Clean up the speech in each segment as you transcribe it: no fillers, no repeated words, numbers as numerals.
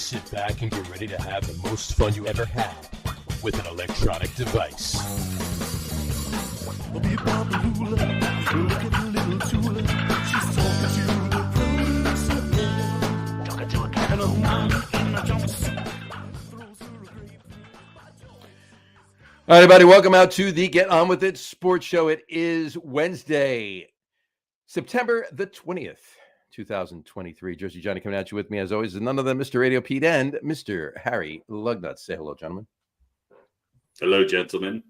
Sit back and get ready to have the most fun you ever had with an electronic device. All right, everybody, welcome out to the Get On With It Sports Show. It is Wednesday, September the 20th, 2023. Jersey Johnny coming at you with me, as always, is none other than Mr. RadioPete and Mr. Harry Lug Nutz. Say hello, gentlemen. Hello, gentlemen.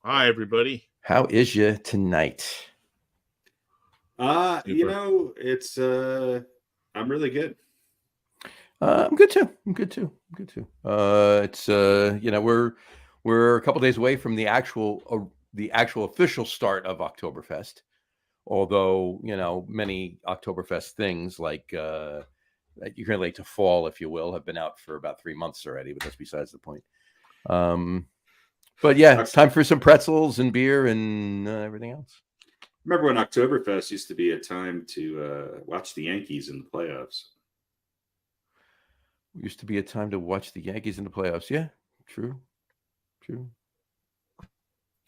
Hi, everybody. How is you tonight? It's I'm really good. I'm good too. It's we're a couple days away from the actual official start of Oktoberfest. Although, many Oktoberfest things like that you can relate to fall, if you will, have been out for about 3 months already, but that's besides the point. But yeah, it's time for some pretzels and beer and everything else. Remember when Oktoberfest used to be a time to watch the Yankees in the playoffs? Used to be a time to watch the Yankees in the playoffs. Yeah, true.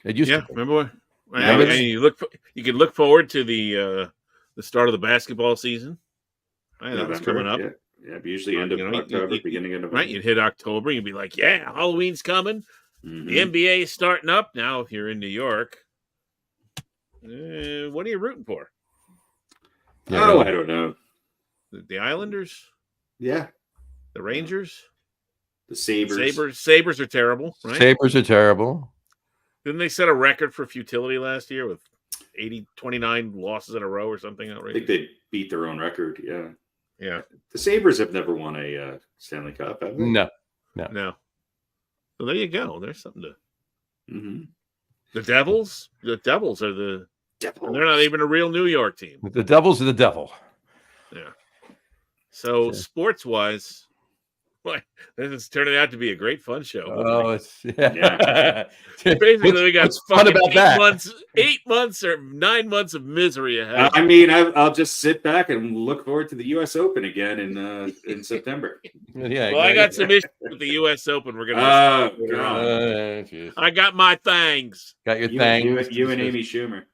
It used to. Remember when you could look forward to the start of the basketball season. Right, that's coming up. Yeah, but usually end of October, beginning of November. Right, you'd hit October, you'd be like, yeah, Halloween's coming. Mm-hmm. The NBA is starting up now. If you're in New York, what are you rooting for? I don't know. The Islanders? Yeah. The Rangers? The Sabres. Sabres are terrible, right? Sabres are terrible. Didn't they set a record for futility last year with 29 losses in a row or something? I think they beat their own record, yeah. Yeah. The Sabres have never won a Stanley Cup, have they? No. So there you go. There's something to... Mm-hmm. The Devils are the... Devils. They're not even a real New York team. The Devils are the devil. Yeah. So sports-wise... Boy, this is turning out to be a great fun show. Oh, it's yeah. Basically, we got fun about that. 8 months or 9 months of misery ahead. I'll just sit back and look forward to the U.S. Open again in September. Yeah. Well, I got some issues with the U.S. Open. We're gonna. I got my things. Got your things. You and Amy Schumer.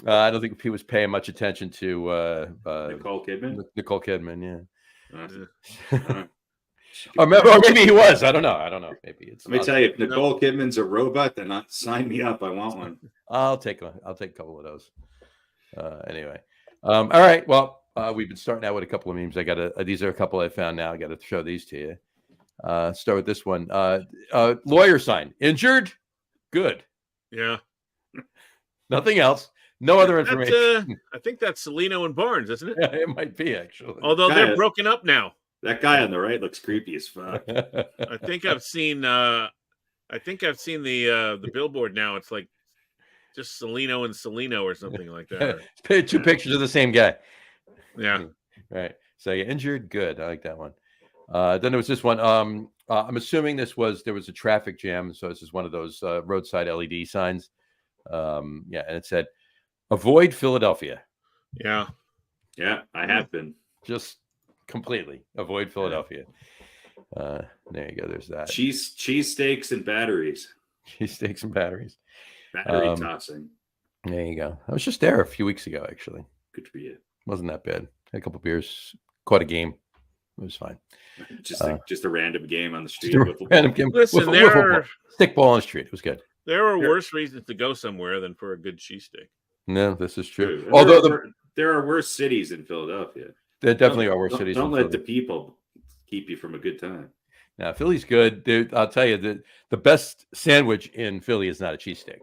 I don't think he was paying much attention to Nicole Kidman. Nicole Kidman, yeah. Or maybe he was. I don't know. Maybe it's. Let me tell you, if Nicole Kidman's a robot, then sign me up. I want one. I'll take a couple of those. Anyway, all right. Well, we've been starting out with a couple of memes. These are a couple I found now. I got to show these to you. Start with this one. Lawyer sign. Injured? Good. Yeah. Nothing else. No other information. I think that's Celino and Barnes, isn't it? Yeah, it might be, actually. Although they're broken up now. That guy on the right looks creepy as fuck. I think I've seen the billboard now. It's like just Celino and Celino or something like that. Two pictures of the same guy. Yeah. Right. So you injured? Good. I like that one. Then there was this one. I'm assuming there was a traffic jam. So this is one of those roadside LED signs. And it said, "Avoid Philadelphia." Yeah, I have been. Just completely avoid Philadelphia. There you go. There's that. Cheese steaks and batteries. Cheesesteaks and batteries. Battery tossing. There you go. I was just there a few weeks ago, actually. Good for you. Wasn't that bad. Had a couple of beers. Caught a game. It was fine. Just a random game on the street. Random game. Listen, stick ball on the street. It was good. There are worse reasons to go somewhere than for a good cheesesteak. No, this is true. Although there are worse cities in Philadelphia. There definitely are worse cities. Don't let the people keep you from a good time. Now, Philly's good. Dude, I'll tell you, the best sandwich in Philly is not a cheesesteak.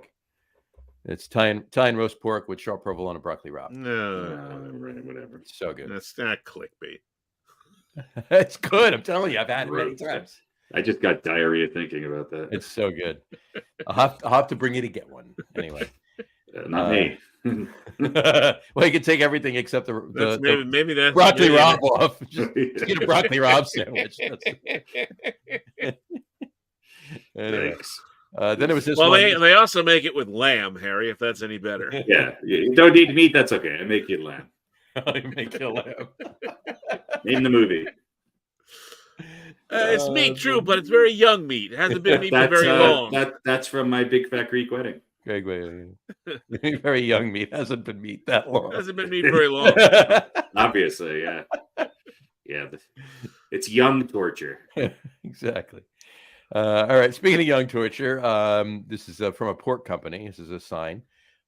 It's Italian roast pork with sharp provolone and broccoli rabe. No, whatever. It's so good. That's not clickbait. It's good. I'm telling you, I've had it many times. I just got diarrhea thinking about that. It's so good. I'll have to bring you to get one anyway. Not me. Well, you can take everything except maybe that's broccoli rabe off. Just get a broccoli rabe sandwich. Anyway. Then it was this one. Well, they also make it with lamb, Harry, if that's any better. Yeah. You don't need meat. That's okay. I make you lamb. I make you lamb. Name the movie. It's meat, true, but it's very young meat. It hasn't been meat for very long. That's from My Big Fat Greek Wedding. Greg, very young meat. Hasn't been meat that long. Hasn't been meat very long. Obviously, yeah. Yeah, it's young torture. Exactly. All right. Speaking of young torture, this is from a pork company. This is a sign,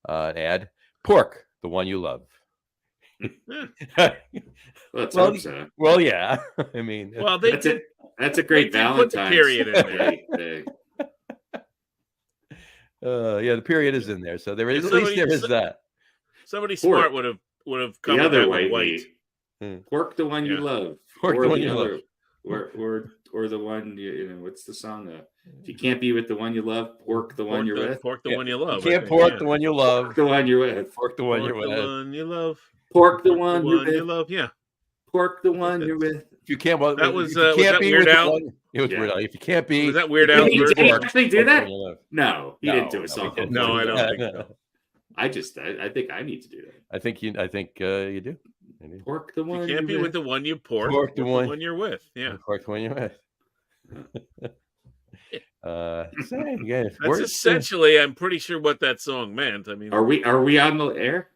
an ad. Pork, the one you love. Let's hope so. Well, yeah. I mean, well, that's a great Valentine's put the period in there. Yeah, the period is in there, so there is that. Somebody smart would have come the other way white. Pork, the one you love. Pork, the one you love. Or the one you know. What's the song? If you can't be with the one you love, pork the one you're with. Pork the one you love. You can't pork the one you love. Pork the one you're with. Pork the one you're with. The one you love. Pork the one you love. Yeah. Pork the one you're with. If you can't, that was that Weird Al. It was Weird Al. If you can't be, was that Weird Al? Did he actually do that? No, he didn't do a song. No, I don't think so. I think I need to do that. I think you do. Pork the one you can't be with the one you pork. Pork the one you're with. Yeah. Pork the one you're with. That's essentially, I'm pretty sure what that song meant. I mean, are we on the air?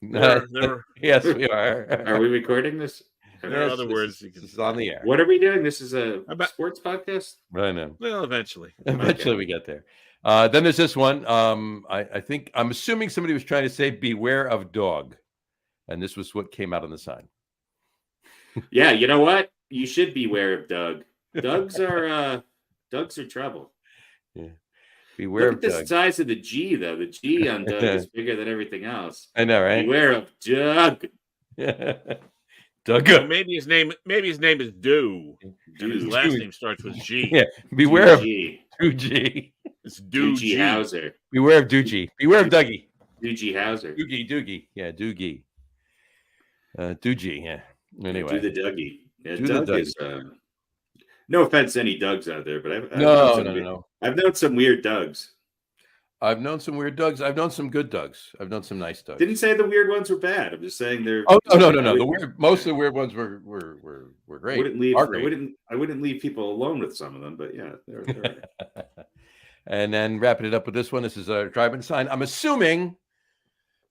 Yes, we are. Are we recording this? In other words, this is on the air. What are we doing? This is a sports podcast? I know. Well, eventually. We get there. Then there's this one. I think I'm assuming somebody was trying to say beware of dog. And this was what came out on the sign. Yeah, you know what? You should beware of Doug. Dogs are trouble. Yeah. Beware Look at the size of the G, though. The G on Doug is bigger than everything else. I know, right? Beware of Doug. Doug. Well, maybe his name is Do. And his last name starts with G. Yeah. Beware of Doogie. It's Doogie Howser. Beware of Doogie. Beware of Dougie. Doogie Howser. Doogie. Yeah, Doogie. Doogie, yeah. Anyway. Do the Dougie. Yeah, do Doug the Dougie. is no offense to any Dougs out there, but I've no. I've known some weird Dougs. I've known some weird Dougs. I've known some good Dougs. I've known some nice Dougs. Didn't say the weird ones were bad. I'm just saying they're. Oh no. Most of the weird ones were great. I wouldn't leave people alone with some of them, but yeah, they're right. And then wrapping it up with this one. This is a drive-in sign. I'm assuming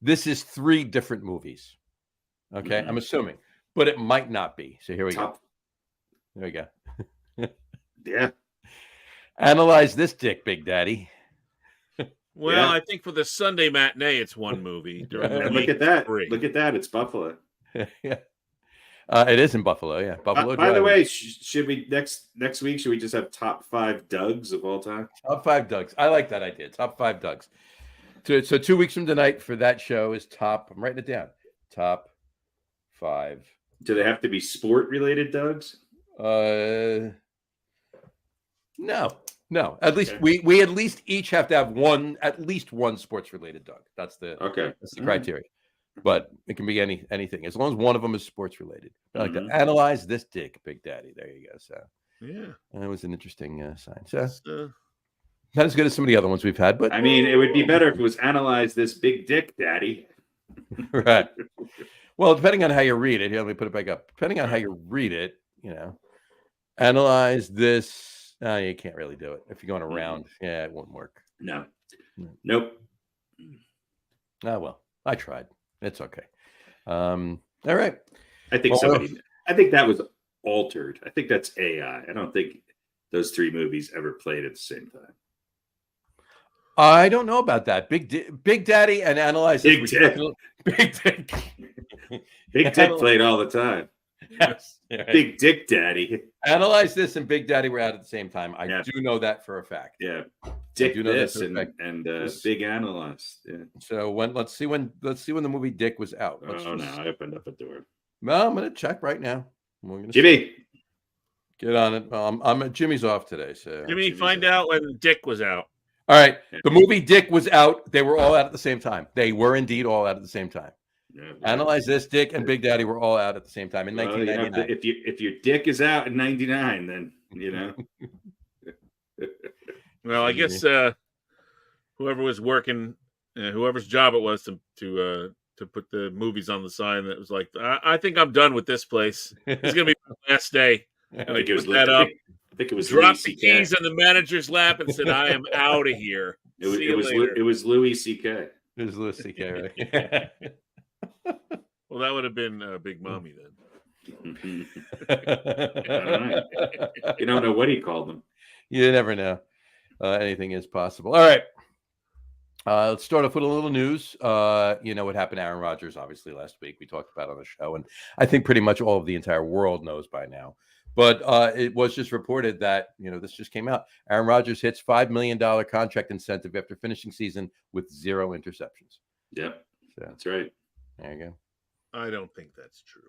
this is 3 different movies. Okay, I'm assuming, but it might not be. So here we go. There we go. Yeah. Analyze this dick, Big Daddy. Well, yeah. I think for the Sunday matinee, it's one movie. During the Look at that. Look at that. It's Buffalo. Yeah. It is in Buffalo. Yeah. Buffalo. By the way, should we next week? Should we just have top 5 Dougs of all time? Top 5 Dougs. I like that idea. Top 5 Dougs. So 2 weeks from tonight for that show is top. I'm writing it down. Top 5. Do they have to be sport related Dougs? No. At least we at least each have to have at least one sports related Doug. That's the criteria. But it can be anything as long as one of them is sports related. I like to analyze this dick, Big Daddy. There you go. So yeah, that was an interesting sign. So not as good as some of the other ones we've had, but I mean, it would be better if it was analyze this big dick, Daddy. Right. Well, depending on how you read it, here, let me put it back up. Depending on how you read it, analyze this. No, you can't really do it. If you're going around, yeah, it won't work. No. Nope. Oh, well, I tried. It's okay. All right. I think that was altered. I think that's AI. I don't think those 3 movies ever played at the same time. I don't know about that. Big Daddy and Analyze Big Dick. Big Dick. Big Dick played all the time. Yes. Right. Big Dick Daddy. Analyze this and Big Daddy were out at the same time. I do know that for a fact. Yeah. Dick this and Big Analyze. Yeah. So let's see when the movie Dick was out. I opened up a door. Well, I'm gonna check right now. Jimmy. Get on it. I'm at Jimmy's off today. So Jimmy, find out when Dick was out. All right. The movie Dick was out. They were all out at the same time. They were indeed all out at the same time. Yeah, Analyze this. Dick and Big Daddy were all out at the same time in 1999. If your dick is out in 99, then Well, I guess whoever was working, whoever's job it was to put the movies on the sign, that was like, I think I'm done with this place. It's gonna be last day. I think it was that up. I think it was Dropped Louis the keys in the manager's lap and said, "I am out of here." See you later. It was Louis C.K. It was Louis C.K. Right? Well, that would have been Big Mommy then. You don't know what he called them. You never know. Anything is possible. All right. Let's start off with a little news. You know what happened to Aaron Rodgers, obviously, last week. We talked about it on the show, and I think pretty much all of the entire world knows by now. But it was just reported that, this just came out. Aaron Rodgers hits $5 million contract incentive after finishing season with 0 interceptions. Yep. So, that's right. There you go. I don't think that's true.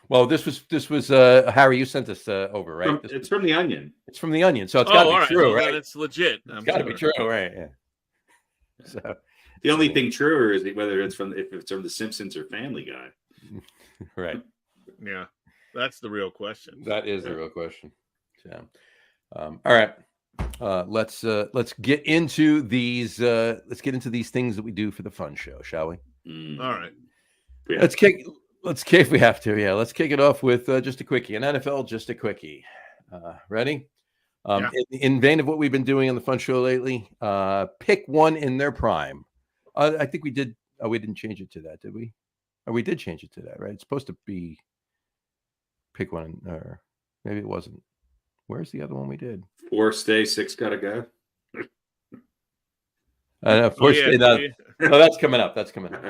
Well, this was Harry, you sent this over, right? It's from The Onion. It's from The Onion, so it's got to be true, right? It's legit. It's got to be true, right? Yeah. So the only thing truer is whether if it's from The Simpsons or Family Guy. Right. Yeah, that's the real question. That is the real question. So, all right. Let's get into these. Let's get into these things that we do for the fun show, shall we? All right. Yeah. Let's kick if we have to. Yeah, let's kick it off with just a quickie. An NFL, just a quickie. Ready? Yeah. In vein of what we've been doing on the fun show lately, pick one in their prime. I think we did. We didn't change it to that, did we? Or we did change it to that, right? It's supposed to be pick one, or maybe it wasn't. Where's the other one we did? 4 stay, 6 gotta go. Stay. No, that's coming up. That's coming up.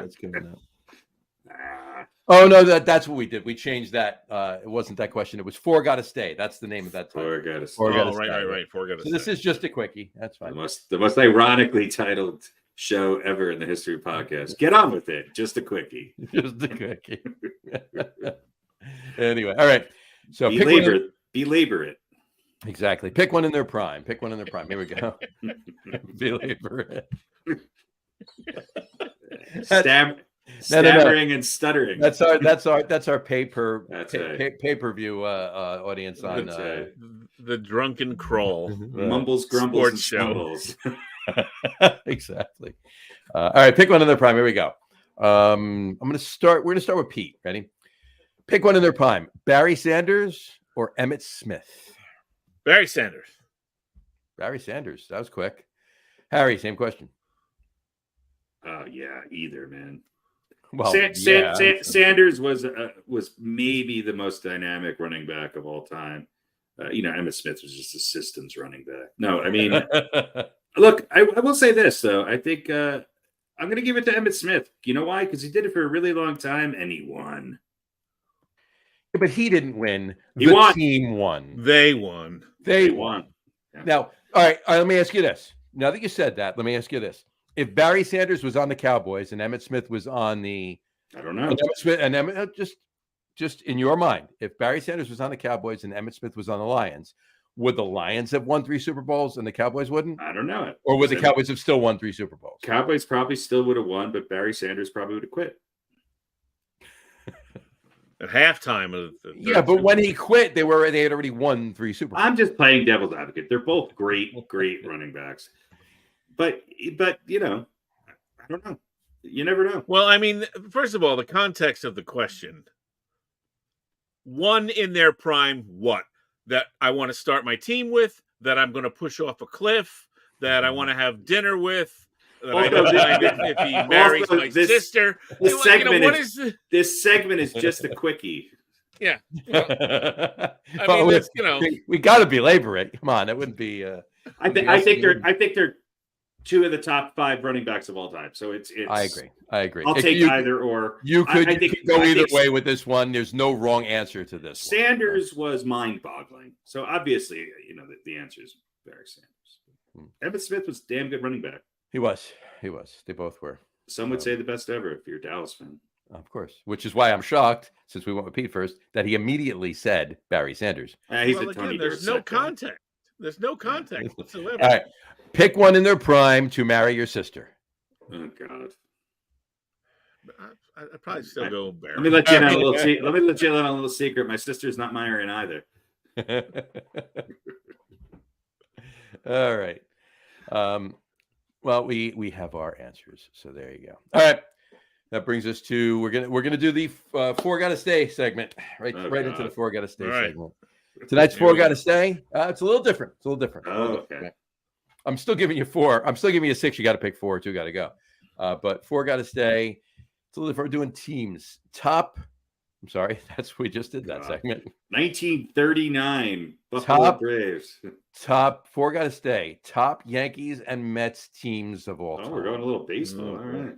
Oh no, that's what we did. We changed that. It wasn't that question. It was 4 gotta stay. That's the name of that title. 4 gotta stay. Right. 4 gotta stay. So this is just a quickie. That's fine. The most ironically titled show ever in the history of podcasts. Get on with it. Just a quickie. Just a quickie. Anyway, all right. So belabor it. Exactly. Pick one in their prime. Here we go. Belabor it. Stammering and stuttering. That's our pay-per-view audience on the Drunken Crawl. Mumbles, grumbles, and stumbles. Exactly. All right, pick one in their prime. Here we go. We're gonna start with Pete. Ready? Pick one in their prime. Barry Sanders or Emmitt Smith? Barry Sanders. That was quick. Harry, same question. Yeah, either, man. Well, Sanders was maybe the most dynamic running back of all time. Emmitt Smith was just a systems running back. No, I mean, look, I will say this though. I think I'm going to give it to Emmitt Smith. You know why? Because he did it for a really long time and he won. Yeah, but he didn't win. Team won. They won. They won. Yeah. Now, all right. Let me ask you this. Now that you said that, let me ask you this. If Barry Sanders was on the Cowboys and Emmitt Smith was on the, I don't know. Emmitt, just in your mind, if Barry Sanders was on the Cowboys and Emmitt Smith was on the Lions, would the Lions have won 3 Super Bowls and the Cowboys wouldn't? I don't know. Or would the Cowboys have still won 3 Super Bowls? Cowboys probably still would have won, but Barry Sanders probably would have quit. At halftime of the but when he quit, they had already won 3 Super Bowls. I'm just playing devil's advocate. They're both great running backs. But I don't know. You never know. Well, I mean, first of all, the context of the question. One in their prime, what? That I want to start my team with, that I'm going to push off a cliff, that I want to have dinner with, that I don't mind if he marries my sister. This segment is just a quickie. Yeah. Well, we got to belabor it. Come on, it wouldn't be. I think they're 2 of the top 5 running backs of all time. So it's. I agree. I'll take either or. You could go either way with this one. There's no wrong answer to this. Sanders was mind-boggling. So obviously, the answer is Barry Sanders. Emmitt Smith was a damn good running back. He was. They both were. Some would say the best ever if you're a Dallas fan. Of course. Which is why I'm shocked, since we went with Pete first, that he immediately said Barry Sanders. There's no context. There's no context whatsoever. All right. Pick one in their prime to marry your sister. Oh God. I'd probably still go Barry. Let me let you in on a little secret. My sister's not marrying either. All right. Well, we have our answers, so there you go. All right. That brings us to we're gonna do the four gotta stay segment right into the four gotta stay segment. Tonight's four gotta stay. It's a little different. It's a little different. Okay. I'm still giving you four. I'm still giving you six. You got to pick four. Two got to go. But four got to stay. It's a little different. We're doing teams. Top. I'm sorry. We just did that segment. 1939 Buffalo Braves. Top four got to stay. Top Yankees and Mets teams of all time. We're going a little baseball. All right.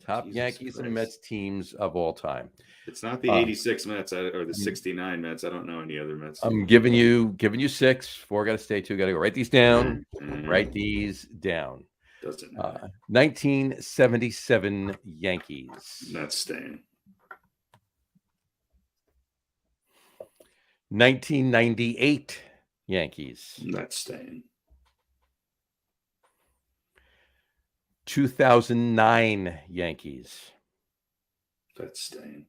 Top Yankees and Mets teams of all time. It's not the 86 Mets or the 69 Mets. I don't know any other Mets. I'm giving you six. Four got to stay. Two got to go. Write these down. Write these down. Doesn't matter. 1977 Yankees. Not staying. 1998 Yankees. Not staying. 2009 Yankees. That's staying.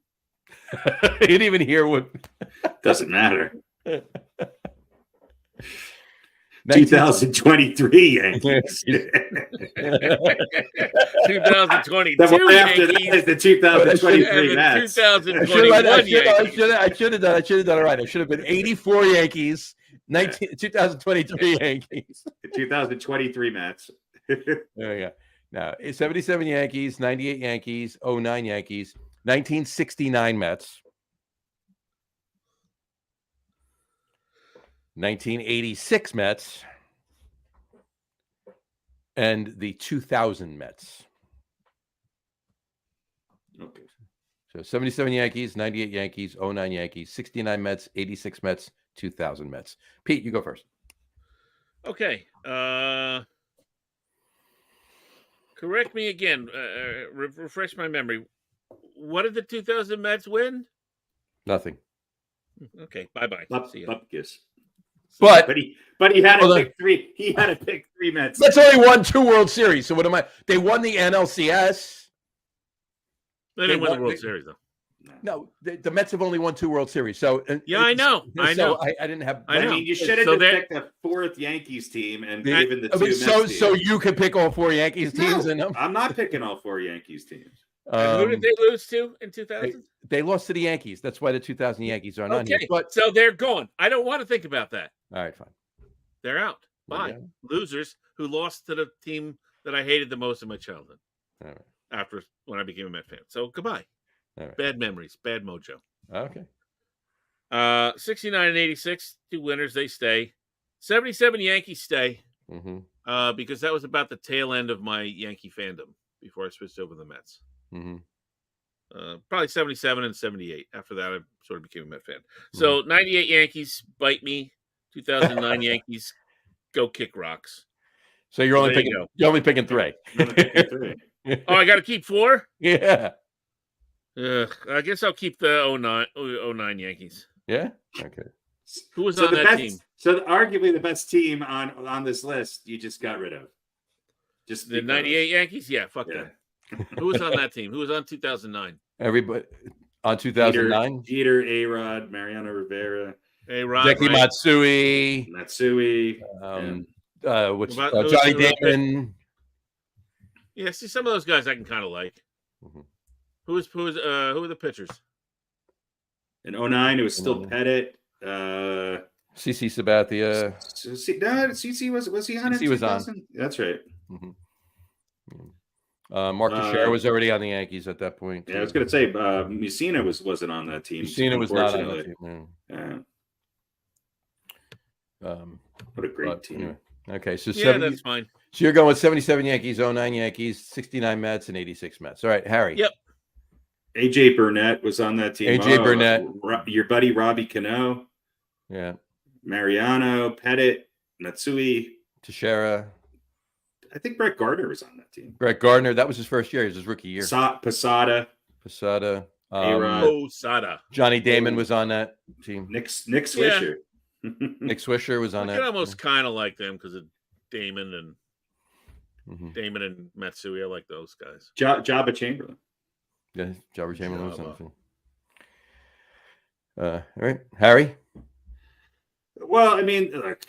You didn't even hear what. Doesn't matter. 2023 Yankees. 2022 after that is the 2023 Mets. 2021 Yankees. I should have done it right. I should have been 84 Yankees, 2023 Yankees. 2023 Mets. There we go. Now, 77 Yankees, 98 Yankees, 09 Yankees, 1969 Mets, 1986 Mets, and the 2000 Mets. Okay. So 77 Yankees, 98 Yankees, 09 Yankees, 69 Mets, 86 Mets, 2000 Mets. Pete, you go first. Okay. Correct me again. Refresh my memory. What did the 2000 Mets win? Nothing. Okay. Bye-bye. See ya. But he had to pick three. He had to pick three Mets. Mets only won 2 World Series. So what am I? They won the NLCS. They didn't win the World Series, though. No, the Mets have only won 2 World Series. So yeah, I know. I didn't have. I mean, you should have picked the 4th Yankees team and given the 2 Mets teams. So you could pick all 4 Yankees teams. No, I'm not picking all 4 Yankees teams. Who did they lose to in 2000? They lost to the Yankees. That's why the 2000 Yankees aren't on here. But so they're gone. I don't want to think about that. All right, fine. They're out. Bye. Okay. Losers who lost to the team that I hated the most in my childhood. All right. After when I became a Met fan. So goodbye. All right. Bad memories. Bad mojo. Okay. 69 and 86, 2 winners. They stay. 77 Yankees stay. Mm-hmm. Because that was about the tail end of my Yankee fandom before I switched over to the Mets. Mm-hmm. Probably 77 and 78. After that, I sort of became a Met fan. So 98 Yankees bite me. 2009 Yankees go kick rocks. So you're only picking 3. Oh, I got to keep 4? Yeah. I guess I'll keep the 09 Yankees. Yeah. Okay. Who was on that team? So arguably the best team on this list you just got rid of. Just the 98 Yankees? Yeah, fuck that. Who was on that team? Who was on 2009? Everybody on 2009? Jeter, A-Rod, Mariano Rivera. A-Rod, Jackie Matsui. Johnny Damon. Yeah, see, some of those guys I can kind of like. Mm-hmm. Who were the pitchers? In 09, it was still Pettit. CC Sabathia. CC was he on? CC was on. That's right. Mm-hmm. Mark Teixeira was already on the Yankees at that point. Yeah, I was going to say Mussina wasn't on that team. Mussina was not on that team. Yeah. What a great team. Anyway. Okay, so that's fine. So you're going with 77 Yankees, 09 Yankees, 69 Mets, and 86 Mets. All right, Harry. Yep. AJ Burnett was on that team. AJ Burnett. Your buddy Robbie Cano. Yeah. Mariano, Pettit, Matsui. Teixeira. I think Brett Gardner was on that team. Brett Gardner, that was his first year. It was his rookie year. Posada. Posada. Posada. Johnny Damon was on that team. Nick Swisher. Yeah. Nick Swisher was on that. I almost kind of like them because of Damon and Matsui. I like those guys. Jabba Chamberlain. Yeah, Jabba Chamberlain was on the team. All right, Harry. Well, I mean, look,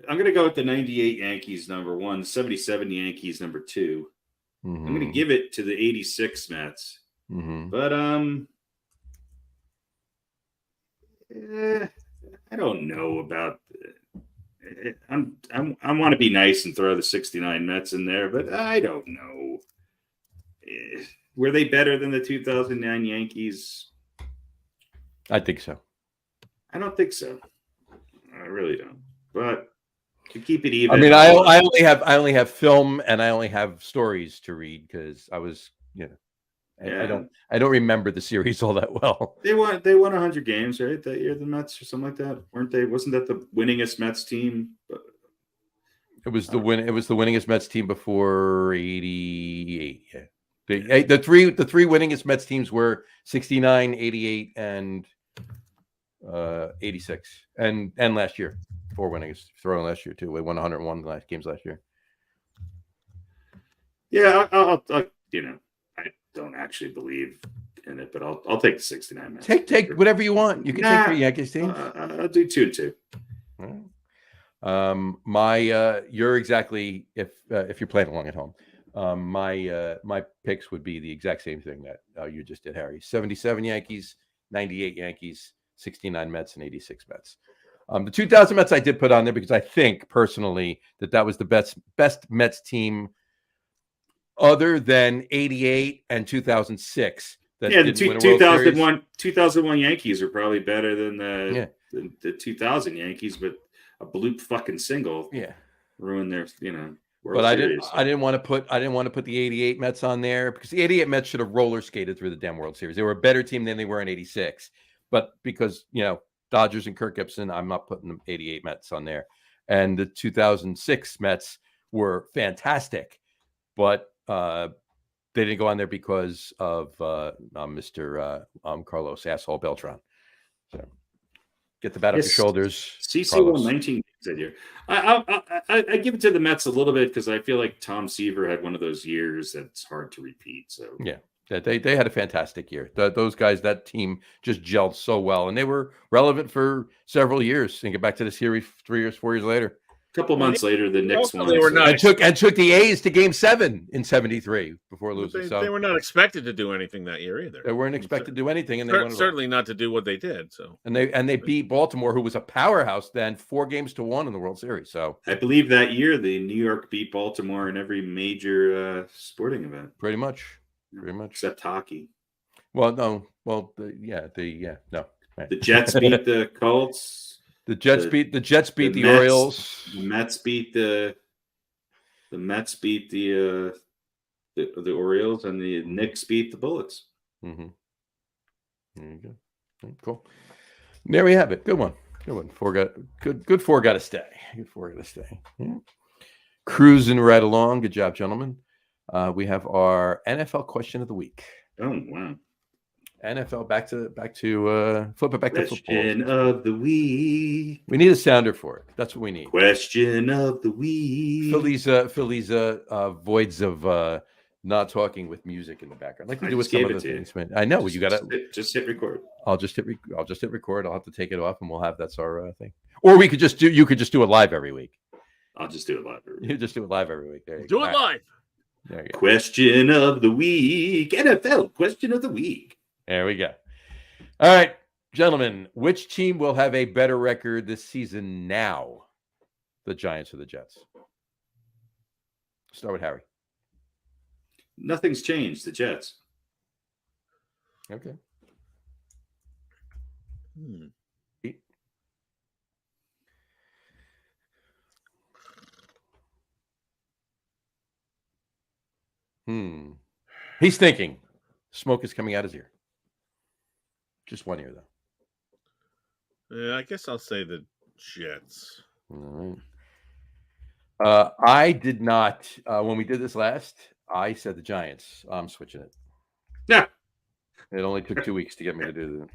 I'm going to go with the 98 Yankees number 1, 77 Yankees number 2. I'm going to give it to the 86 Mets. But I don't know about. I want to be nice and throw the 69 Mets in there, but I don't know. Were they better than the 2009 Yankees? I think so. I don't think so. I really don't. But to keep it even, I mean, I only have film and I only have stories to read because I was, I don't remember the series all that well. They won 100 games, right? That year, the Mets or something like that, weren't they? Wasn't that the winningest Mets team? It was the winningest Mets team before 88. Yeah. The three winningest Mets teams were 69, 88, and 86, and last year, 4 winningest throwing last year too. We won 101 games last year. Yeah, I'll I don't actually believe in it, but I'll take the 69 Mets. Take whatever you want. You can take 3 Yankees teams. I'll do 2-2. You're exactly if you're playing along at home. My picks would be the exact same thing that you just did, Harry. 77 Yankees, 98 Yankees, 69 Mets, and 86 Mets. The 2000 Mets I did put on there because I think personally that was the best Mets team other than 88 and 2006. The 2001 Yankees are probably better than the 2000 Yankees, but a bloop fucking single ruined their World Series. I didn't want to put the 88 Mets on there because the 88 Mets should have roller skated through the damn World Series. They were a better team than they were in 86. But because, Dodgers and Kirk Gibson, I'm not putting the 88 Mets on there. And the 2006 Mets were fantastic, but they didn't go on there because of Mr. Carlos asshole Beltran. So get the bat off your shoulders. CC won 19 games that year. I give it to the Mets a little bit because I feel like Tom Seaver had one of those years that's hard to repeat. So they had a fantastic year. Those guys, that team just gelled so well, and they were relevant for several years. And get back to the series 4 years later. A couple months later, the Knicks won. They were not and took the A's to Game 7 in '73 before losing. They were not expected to do anything that year either. They weren't expected to do anything, and they certainly not to do what they did. So and they beat Baltimore, who was a powerhouse then, 4-1 in the World Series. So I believe that year the New York beat Baltimore in every major sporting event. Pretty much, except hockey. Well, no. Well, no. The Jets beat the Colts. The Jets beat the Orioles. The Mets beat the Orioles, and the Knicks beat the Bullets. Mm-hmm. There you go. Cool. There we have it. Good one. Good 4 got to stay. Good 4 got to stay. Yeah. Cruising right along. Good job, gentlemen. We have our NFL question of the week. Oh wow. NFL back to flip it back to football. Question of the week. We need a sounder for it. That's what we need. Question of the week. Fill these voids of not talking with music in the background, like we do with some other things. I know you got to just hit record. I'll just hit record. I'll have to take it off, and we'll have that's our thing. Or you could just do it live every week. I'll just do it live every week. You just do it live every week. There you go. Do it live. There you go. Question of the week. NFL question of the week. There we go. All right, gentlemen, which team will have a better record this season now? The Giants or the Jets? Start with Harry. Nothing's changed. The Jets. Okay. He's thinking. Smoke is coming out his ear. Just one ear, though. Yeah, I guess I'll say the Jets. All right. I did not. When we did this last, I said the Giants. I'm switching it. Yeah. It only took 2 weeks to get me to do that.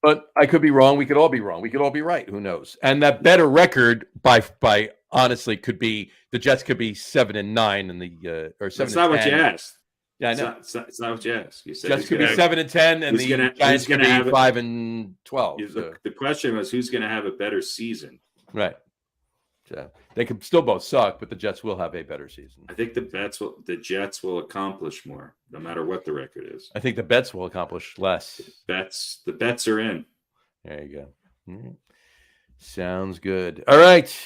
But I could be wrong. We could all be wrong. We could all be right. Who knows? And that better record by honestly could be the Jets could be 7-9 in the or 7. That's not what you asked. Yeah, I know. It's not what you asked. You said Jets could be 7-10, and the Giants could be 5-12. The question was, who's going to have a better season? Right. So they could still both suck, but the Jets will have a better season. I think the Jets will accomplish more, no matter what the record is. I think the bets will accomplish less. The bets are in. There you go. Mm-hmm. Sounds good. All right.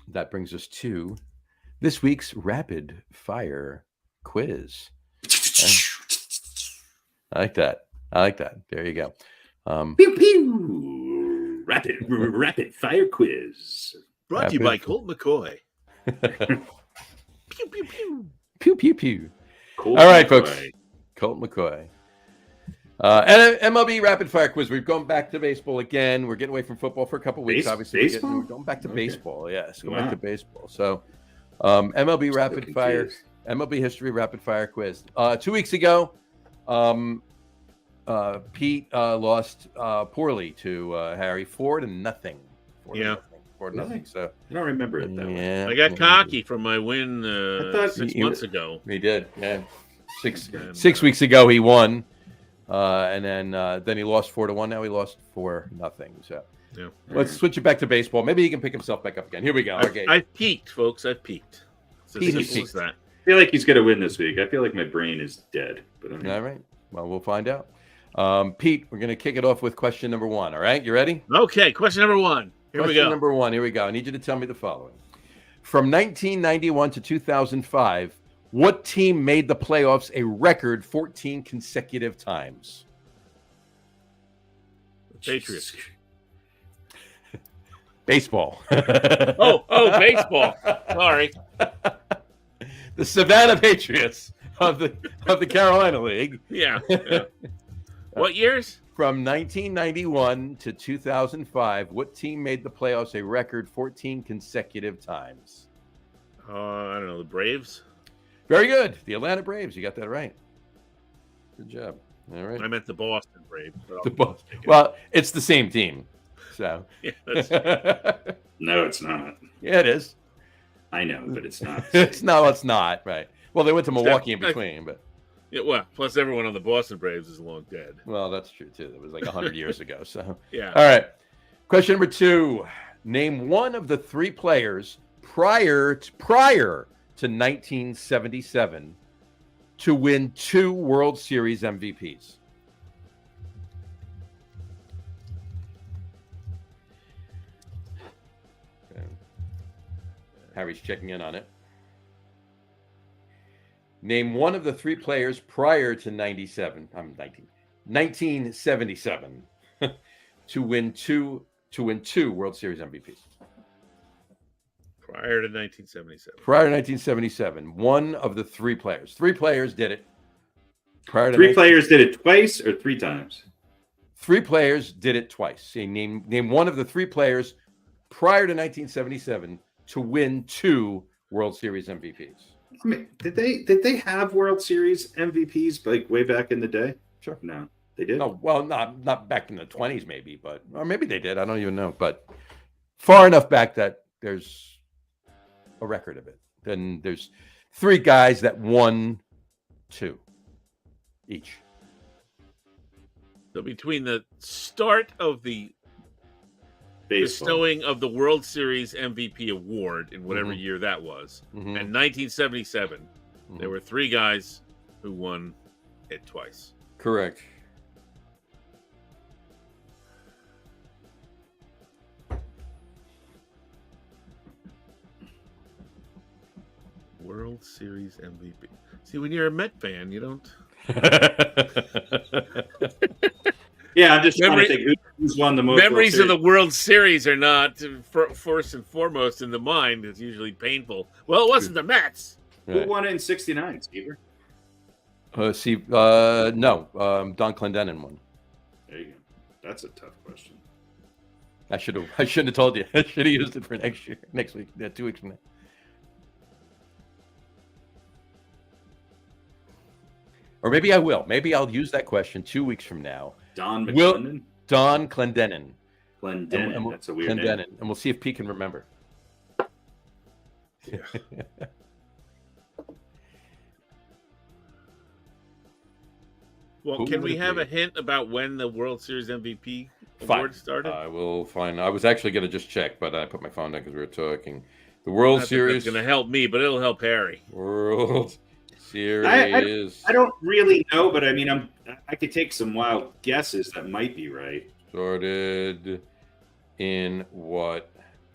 That brings us to this week's rapid fire quiz. I like that. There you go. Pew pew. Rapid fire quiz. Brought to you by Colt McCoy. Pew pew pew. Pew pew pew. Colt All right, McCoy. folks. Colt McCoy. And MLB rapid fire quiz. We're going back to baseball again. We're getting away from football for a couple weeks. Obviously, we're going back to baseball. Yes, back to baseball. So, MLB rapid fire, MLB history rapid fire quiz. 2 weeks ago, Pete lost poorly to Harry 4-0. 4-0. So I don't remember it that way. I got cocky from my win 6 months ago. He did. Yeah, six weeks ago he won. And then he lost 4-1. Now he lost 4-0. So let's switch it back to baseball. Maybe he can pick himself back up again. Here we go. I've peaked, folks. I've peaked. So Peaked. that. I feel like he's going to win this week. I feel like my brain is dead. But all right. Well, we'll find out. Pete, we're going to kick it off with question number 1. All right. You ready? Okay. Question number 1. Here we go. Question number 1. Here we go. I need you to tell me the following. From 1991 to 2005, what team made the playoffs a record 14 consecutive times? Patriots. Baseball. oh, baseball. Sorry. The Savannah Patriots of the Carolina League. Yeah. What years? From 1991 to 2005, what team made the playoffs a record 14 consecutive times? I don't know. The Braves? Very good. The Atlanta Braves. You got that right. Good job. All right. I meant the Boston Braves. Well, it's the same team. So. Yeah, no, it's not. Yeah, it is. I know, but it's not. It's not. Right. Well, they went to Milwaukee in between, but. Yeah, well, plus everyone on the Boston Braves is long dead. Well, that's true, too. That was like 100 years ago. So. Yeah. All right. Question number 2. Name one of the 3 players prior to 1977 to win 2 World Series MVPs. Okay. Harry's checking in on it. Name one of the 3 players prior to 1977 to win 2 World Series MVPs. Prior to 1977. Prior to 1977, one of the 3 players. 3 players did it. Prior to 3 players did it twice or 3 times? 3 players did it twice. See, name one of the 3 players prior to 1977 to win 2 World Series MVPs. I mean, did they have World Series MVPs like way back in the day? Sure. No, they did. No, well, not back in the 20s, maybe, or maybe they did. I don't even know, but far enough back that there's a record of it. Then there's 3 guys that won 2 each. So between the start of the bestowing of the World Series MVP award in whatever year that was, and 1977, there were 3 guys who won it twice. Correct. World Series MVP. See, when you're a Met fan, you don't. Yeah, I'm just trying to think who's won the most. Memories of the World Series are not first and foremost in the mind. It's usually painful. Well, it wasn't the Mets. Right. Who won it in '69, Stever? No, Don Clendenin won. There you go. That's a tough question. I shouldn't have told you. I should have used it for next week. Yeah, 2 weeks from now. Or maybe I will. Maybe I'll use that question 2 weeks from now. Don McClendon? Don Clendenin. Clendenin. That's a weird name. And we'll see if Pete can remember. Yeah. Well, can we have a hint about when the World Series MVP award started? I will find. I was actually going to just check, but I put my phone down because we were talking. The World Series. It's going to help me, but it'll help Harry. World Series. I don't really know, but I mean, I could take some wild guesses that might be right. Started in what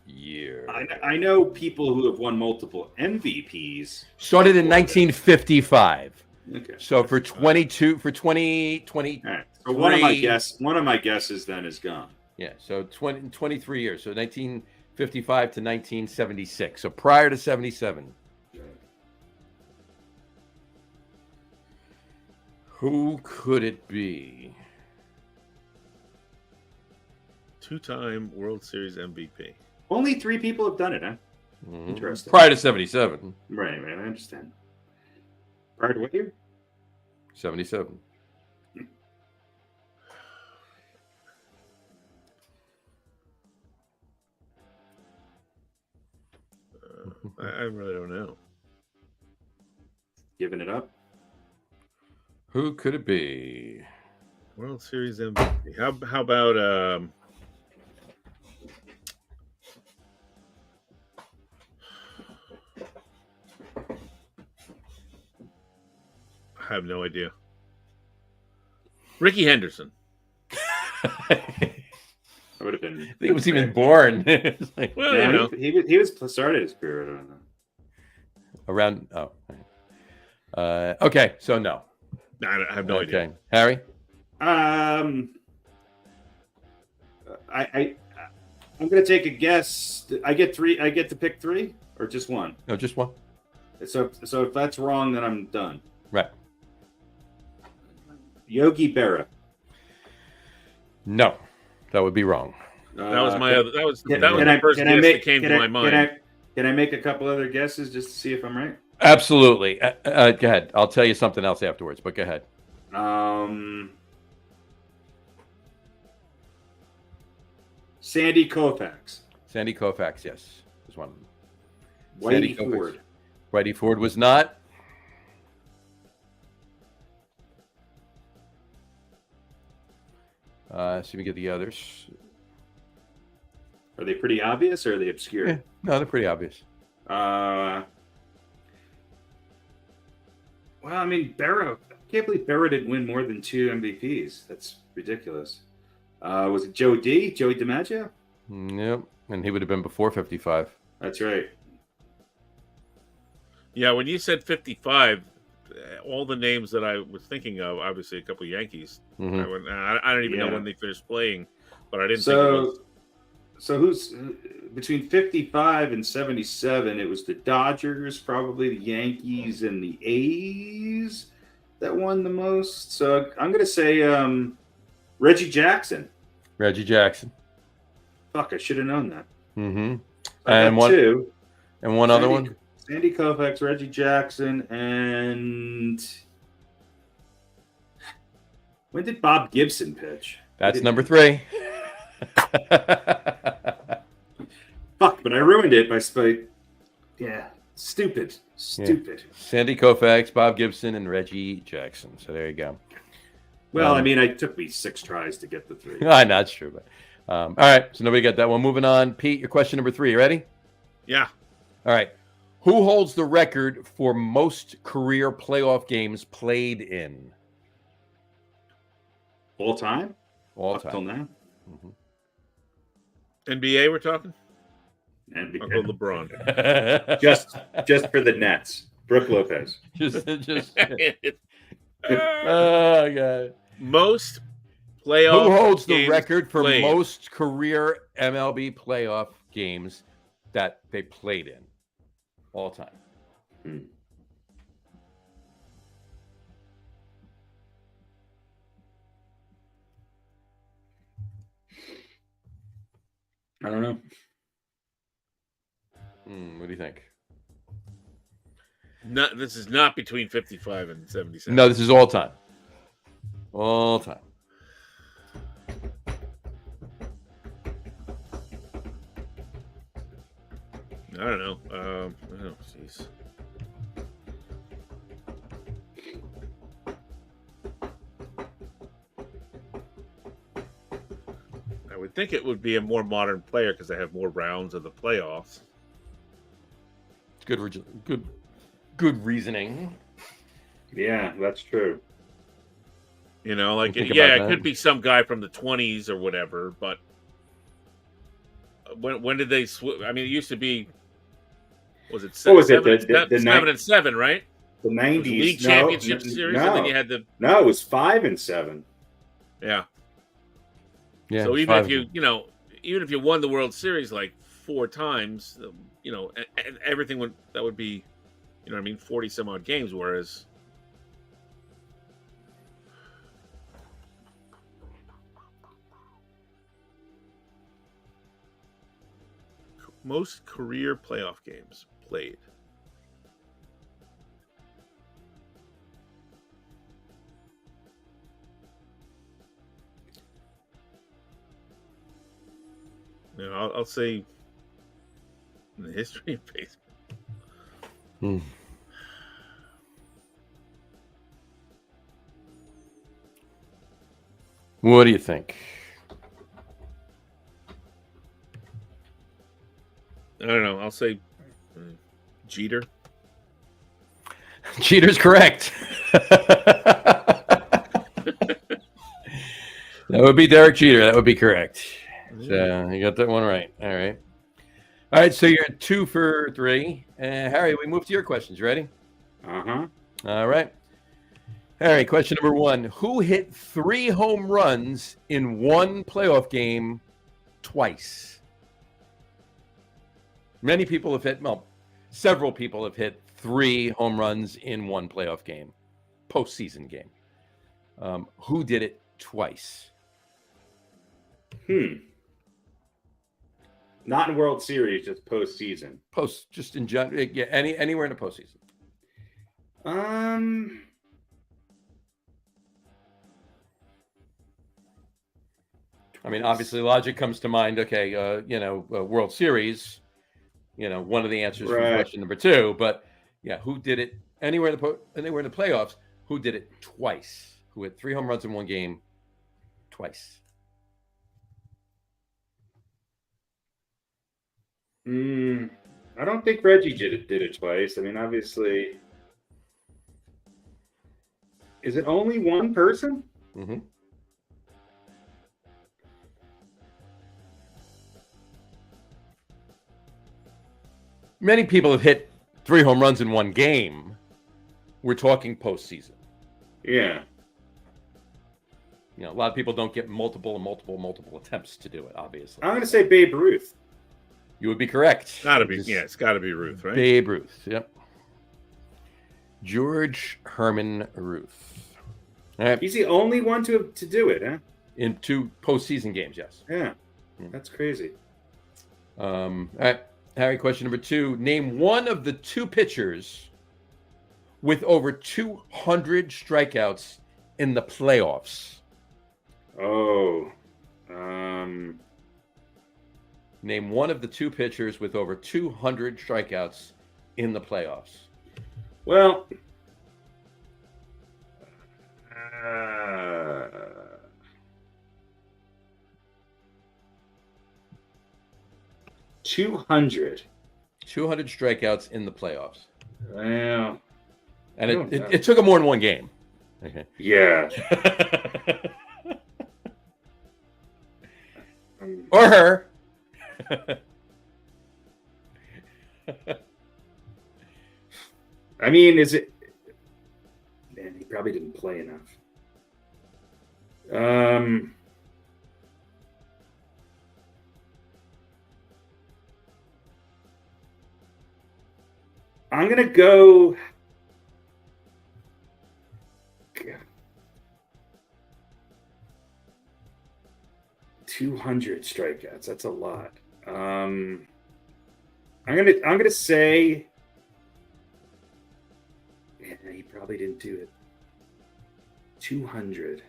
year? I know people who have won multiple MVPs. Started in 1955. Okay. So for 2020. All right. So one of my guesses then is gone. Yeah. So 23 years. So 1955 to 1976. So prior to 77. Who could it be? Two-time World Series MVP. Only 3 people have done it, huh? Mm-hmm. Interesting. Prior to 77. Right, I understand. Prior to what year? 77. I really don't know. Giving it up? Who could it be? World Series MVP. How about I have no idea. Ricky Henderson. I would have been. He was even born. Like, well, you know, he was started his career. I don't know. Around. Oh. Okay. So no. I have no idea. Okay, Harry. I'm gonna take a guess. I get to pick 3 or just one. No, just one. So if that's wrong, then I'm done. Right. Yogi Berra. No, that would be wrong. That was my other. That was the first guess that came to my mind. Can I make a couple other guesses just to see if I'm right? Absolutely. Go ahead. I'll tell you something else afterwards, but go ahead. Sandy Koufax. Sandy Koufax, yes, was one of them. Whitey Ford. Whitey Ford was not. So we get the others. Are they pretty obvious or are they obscure? Yeah, no, they're pretty obvious. Well, I mean, Berra. I can't believe Berra didn't win more than 2 MVPs. That's ridiculous. Was it Joey DiMaggio? Yep, and he would have been before 55. That's right. Yeah, when you said 55, all the names that I was thinking of, obviously a couple of Yankees. Mm-hmm. I don't even know when they finished playing, but I didn't think it was... So who's between 55 and 77? It was the Dodgers, probably the Yankees, and the A's that won the most. So I'm going to say Reggie Jackson. Reggie Jackson. Fuck, I should have known that. Mm-hmm. And one, 2. And one other one. Sandy Koufax, Reggie Jackson, and when did Bob Gibson pitch? That's number 3. Fuck, but I ruined it by stupid. Yeah. Sandy Koufax, Bob Gibson, and Reggie Jackson. So there you go. Well, I mean, it took me 6 tries to get the 3. I know it's true, but all right. So nobody got that one. Moving on, Pete. Your question number 3. You ready? Yeah. All right. Who holds the record for most career playoff games played in? All time? All time. Till now? Mm-hmm. NBA, we're talking? NBA. Uncle LeBron. just for the Nets. Brooke Lopez. Oh, God. Most playoff Who holds the record for played? Most career MLB playoff games that they played in? All time. I don't know. What do you think? This is not between 55 and 77. No, this is all time. All time. I don't know. Oh, jeez. would think it would be a more modern player because they have more rounds of the playoffs. It's good reasoning. Yeah, that's true. You know, like it could be some guy from the 20s or whatever, but when did they switch? I mean, it used to be. Was it? What was it? The 7 and 7, right? The 90s league championship series, and then you had the. No, it was 5 and 7. Yeah. Yeah. So even if you won the World Series like 4 times, you know, and everything would be, you know what I mean, 40 some odd games, whereas. Most career playoff games played. You know, I'll say in the history of baseball. What do you think? I don't know. I'll say Jeter. Jeter's correct. That would be Derek Jeter. That would be correct. So you got that one right. All right. All right. So you're 2 for 3. Harry, we move to your questions. Ready? Uh-huh. All right. Harry, question number 1. Who hit 3 home runs in one playoff game twice? Many people have hit, well, several people have hit 3 home runs in one playoff game, postseason game. Who did it twice? Not in World Series, just postseason. Just in general, yeah, anywhere in the postseason. I mean, obviously, logic comes to mind. Okay, World Series. One of the answers for question number 2. But yeah, who did it anywhere in the playoffs? Who did it twice? Who had 3 home runs in one game twice? I don't think Reggie did it twice. I mean, obviously, is it only one person? Mm-hmm. Many people have hit 3 home runs in one game. We're talking postseason. Yeah. A lot of people don't get multiple attempts to do it, obviously. I'm going to say Babe Ruth. You would be correct. It's got to be Ruth, right? Babe Ruth, yep. George Herman Ruth. All right. He's the only one to do it, huh? In 2 postseason games, yes. Yeah, that's crazy. All right. Harry, question number 2. Name one of the 2 pitchers with over 200 strikeouts in the playoffs. Name one of the 2 pitchers with over 200 strikeouts in the playoffs. Well, 200 strikeouts in the playoffs. Well, and it took him more than one game. Okay. Yeah. Or her. I mean, is it? Man, he probably didn't play enough. I'm gonna go. 200 strikeouts. That's a lot. I'm gonna say. Yeah, he probably didn't do it. 200.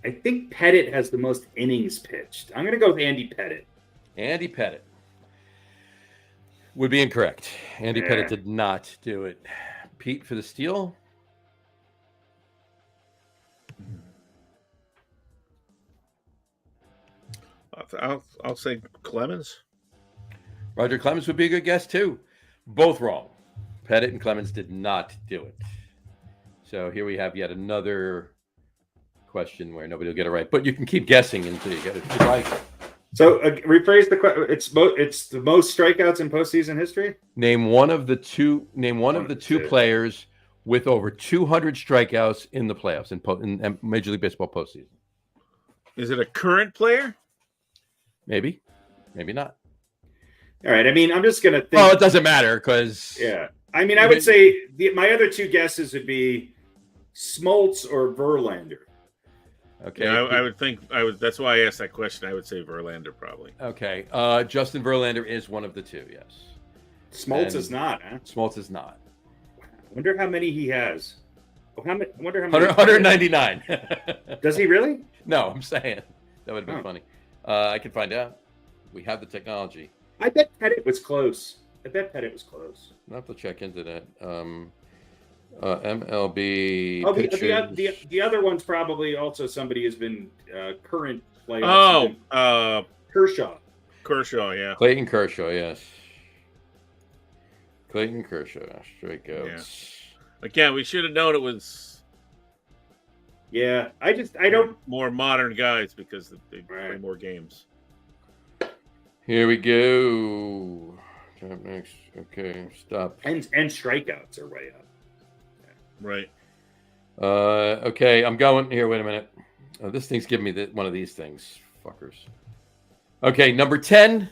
I think Pettit has the most innings pitched. I'm gonna go with Andy Pettit. Andy Pettit would be incorrect. Andy Pettit did not do it. Pete for the steal. I'll say Clemens. Roger Clemens would be a good guess too. Both wrong. Pettit and Clemens did not do it. So here we have yet another question where nobody will get it right, but you can keep guessing until you get it right. So rephrase the question. It's the most strikeouts in postseason history. Name one of the two players with over 200 strikeouts in the playoffs in Major League Baseball postseason. Is it a current player? Maybe not. All right. I mean, I'm just gonna think. Oh, it doesn't matter because. Yeah. I mean, I would say my other two guesses would be Smoltz or Verlander. Okay. Yeah, I would think that's why I asked that question. I would say Verlander probably. Okay. Justin Verlander is one of the two, yes. Smoltz is not, huh? Smoltz is not. I wonder how many he has. I wonder how many. 199. Does he really? No, I'm saying. That would have been funny. I can find out. We have the technology. I bet Pettit was close. I'll have to check into that. MLB. Oh, the other one's probably also somebody who's been current player. Kershaw. Kershaw, yeah. Clayton Kershaw, yes. Clayton Kershaw, strikeouts. Yeah. Again, we should have known it was. Yeah, I don't more modern guys because they play more games. Here we go. Next, okay, stop. And strikeouts are way up. Right. Okay, I'm going here. Wait a minute. This thing's giving me one of these things, fuckers. Okay, number 10.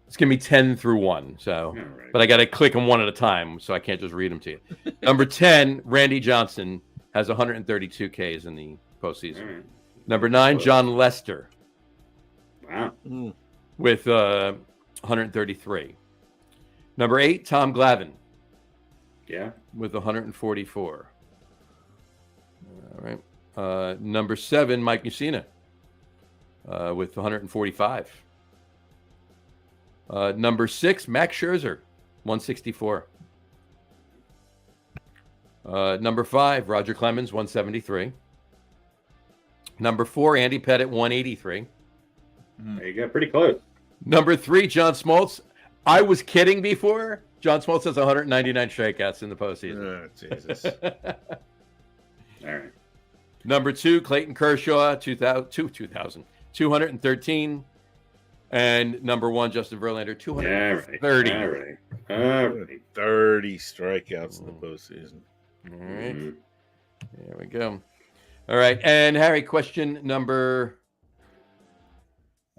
It's gonna be 10 through 1. So, but I got to click them one at a time, so I can't just read them to you. Number 10, Randy Johnson has 132 Ks in the postseason. Number 9, John Lester. Wow. With 133. Number 8, Tom Glavine. Yeah. With 144. All right. Number 7, Mike Mussina. With 145. Number 6, Max Scherzer. 164. Number 5, Roger Clemens. 173. Number 4, Andy Pettit. 183. There you go. Pretty close. Number 3, John Smoltz. I was kidding before. John Smoltz has 199 strikeouts in the postseason. Oh, Jesus. All right. Number 2, Clayton Kershaw, 213. And number 1, Justin Verlander, 230. All right. 30 strikeouts in the postseason. All right. There we go. All right. And Harry, question number...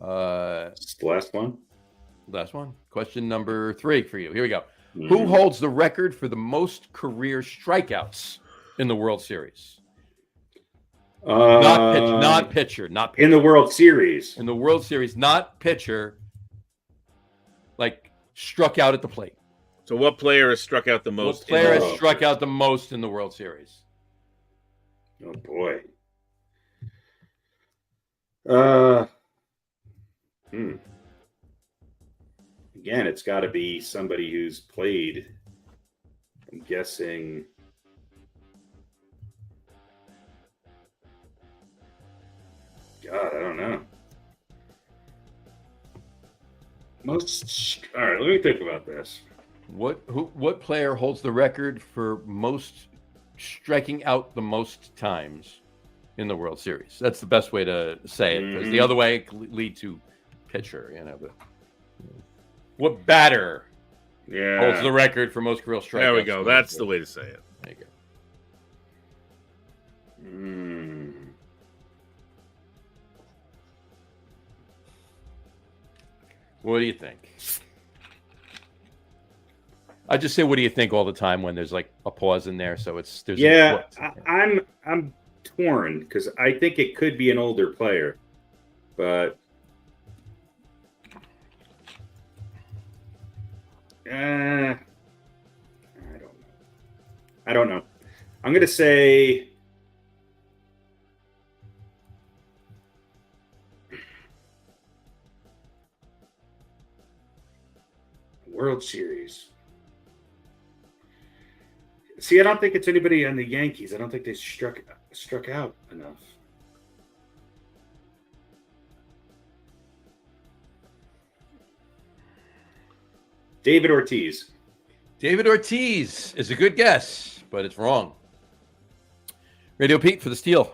last one. Question number 3 for you. Here we go. Who holds the record for the most career strikeouts in the World Series? Not pitcher. In the World Series. In the World Series, not pitcher. Like struck out at the plate. So what player has struck out the most? What player has struck out the most in the World Series? Oh boy. Again, it's got to be somebody who's played. I'm guessing. God, I don't know. All right, let me think about this. What player holds the record for most striking out the most times in the World Series? That's the best way to say it, because the other way could lead to pitcher. What batter holds the record for most career strikeouts? There we go. That's the way to say it. There you go. What do you think? I just say, "What do you think?" all the time when there's like a pause in there. So there's I'm torn because I think it could be an older player, but I don't know. I'm gonna say World Series. See, I don't think it's anybody on the Yankees. I don't think they struck out enough. David Ortiz. David Ortiz is a good guess, but it's wrong. Radio Pete for the steal.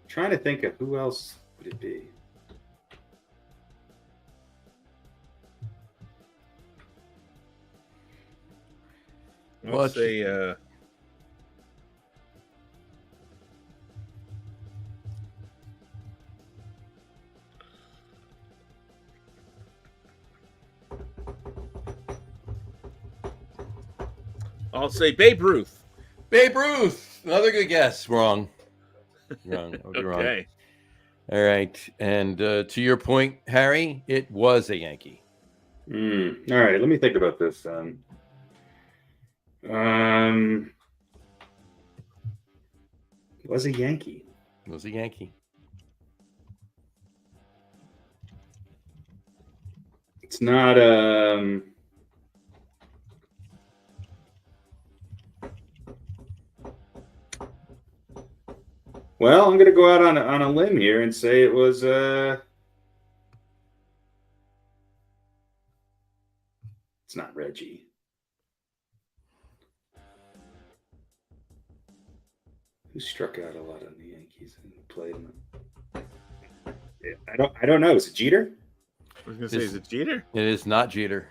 Trying to think of who else would it be. I'll say Babe Ruth. Babe Ruth. Another good guess. Wrong. Wrong. Okay. Wrong. All right. And to your point, Harry, it was a Yankee. All right. Let me think about this. It was a Yankee. It was a Yankee. It's not well, I'm going to go out on a limb here and say it was it's not Reggie. Who struck out a lot on the Yankees and played them? I don't know. Is it Jeter? I was going to say, is it Jeter? It is not Jeter.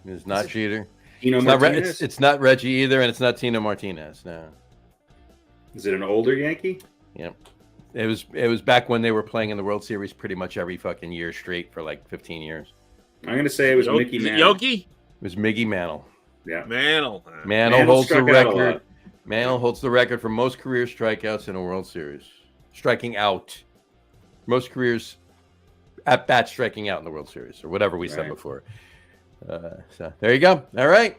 It is not Jeter. Tino It's Martinez? it's not Reggie either, and it's not Tino Martinez. No. Is it an older Yankee? Yeah. It was back when they were playing in the World Series pretty much every fucking year straight for like 15 years. I'm going to say it was Mickey Mantle. Yogi? It was Miggy Mantle. Yeah. Mantle. Mantle holds the struck out a record. lot. Mantle holds the record for most career strikeouts in a World Series. Striking out. Most careers at bat striking out in the World Series, or whatever we said Right. before. So there you go. All right.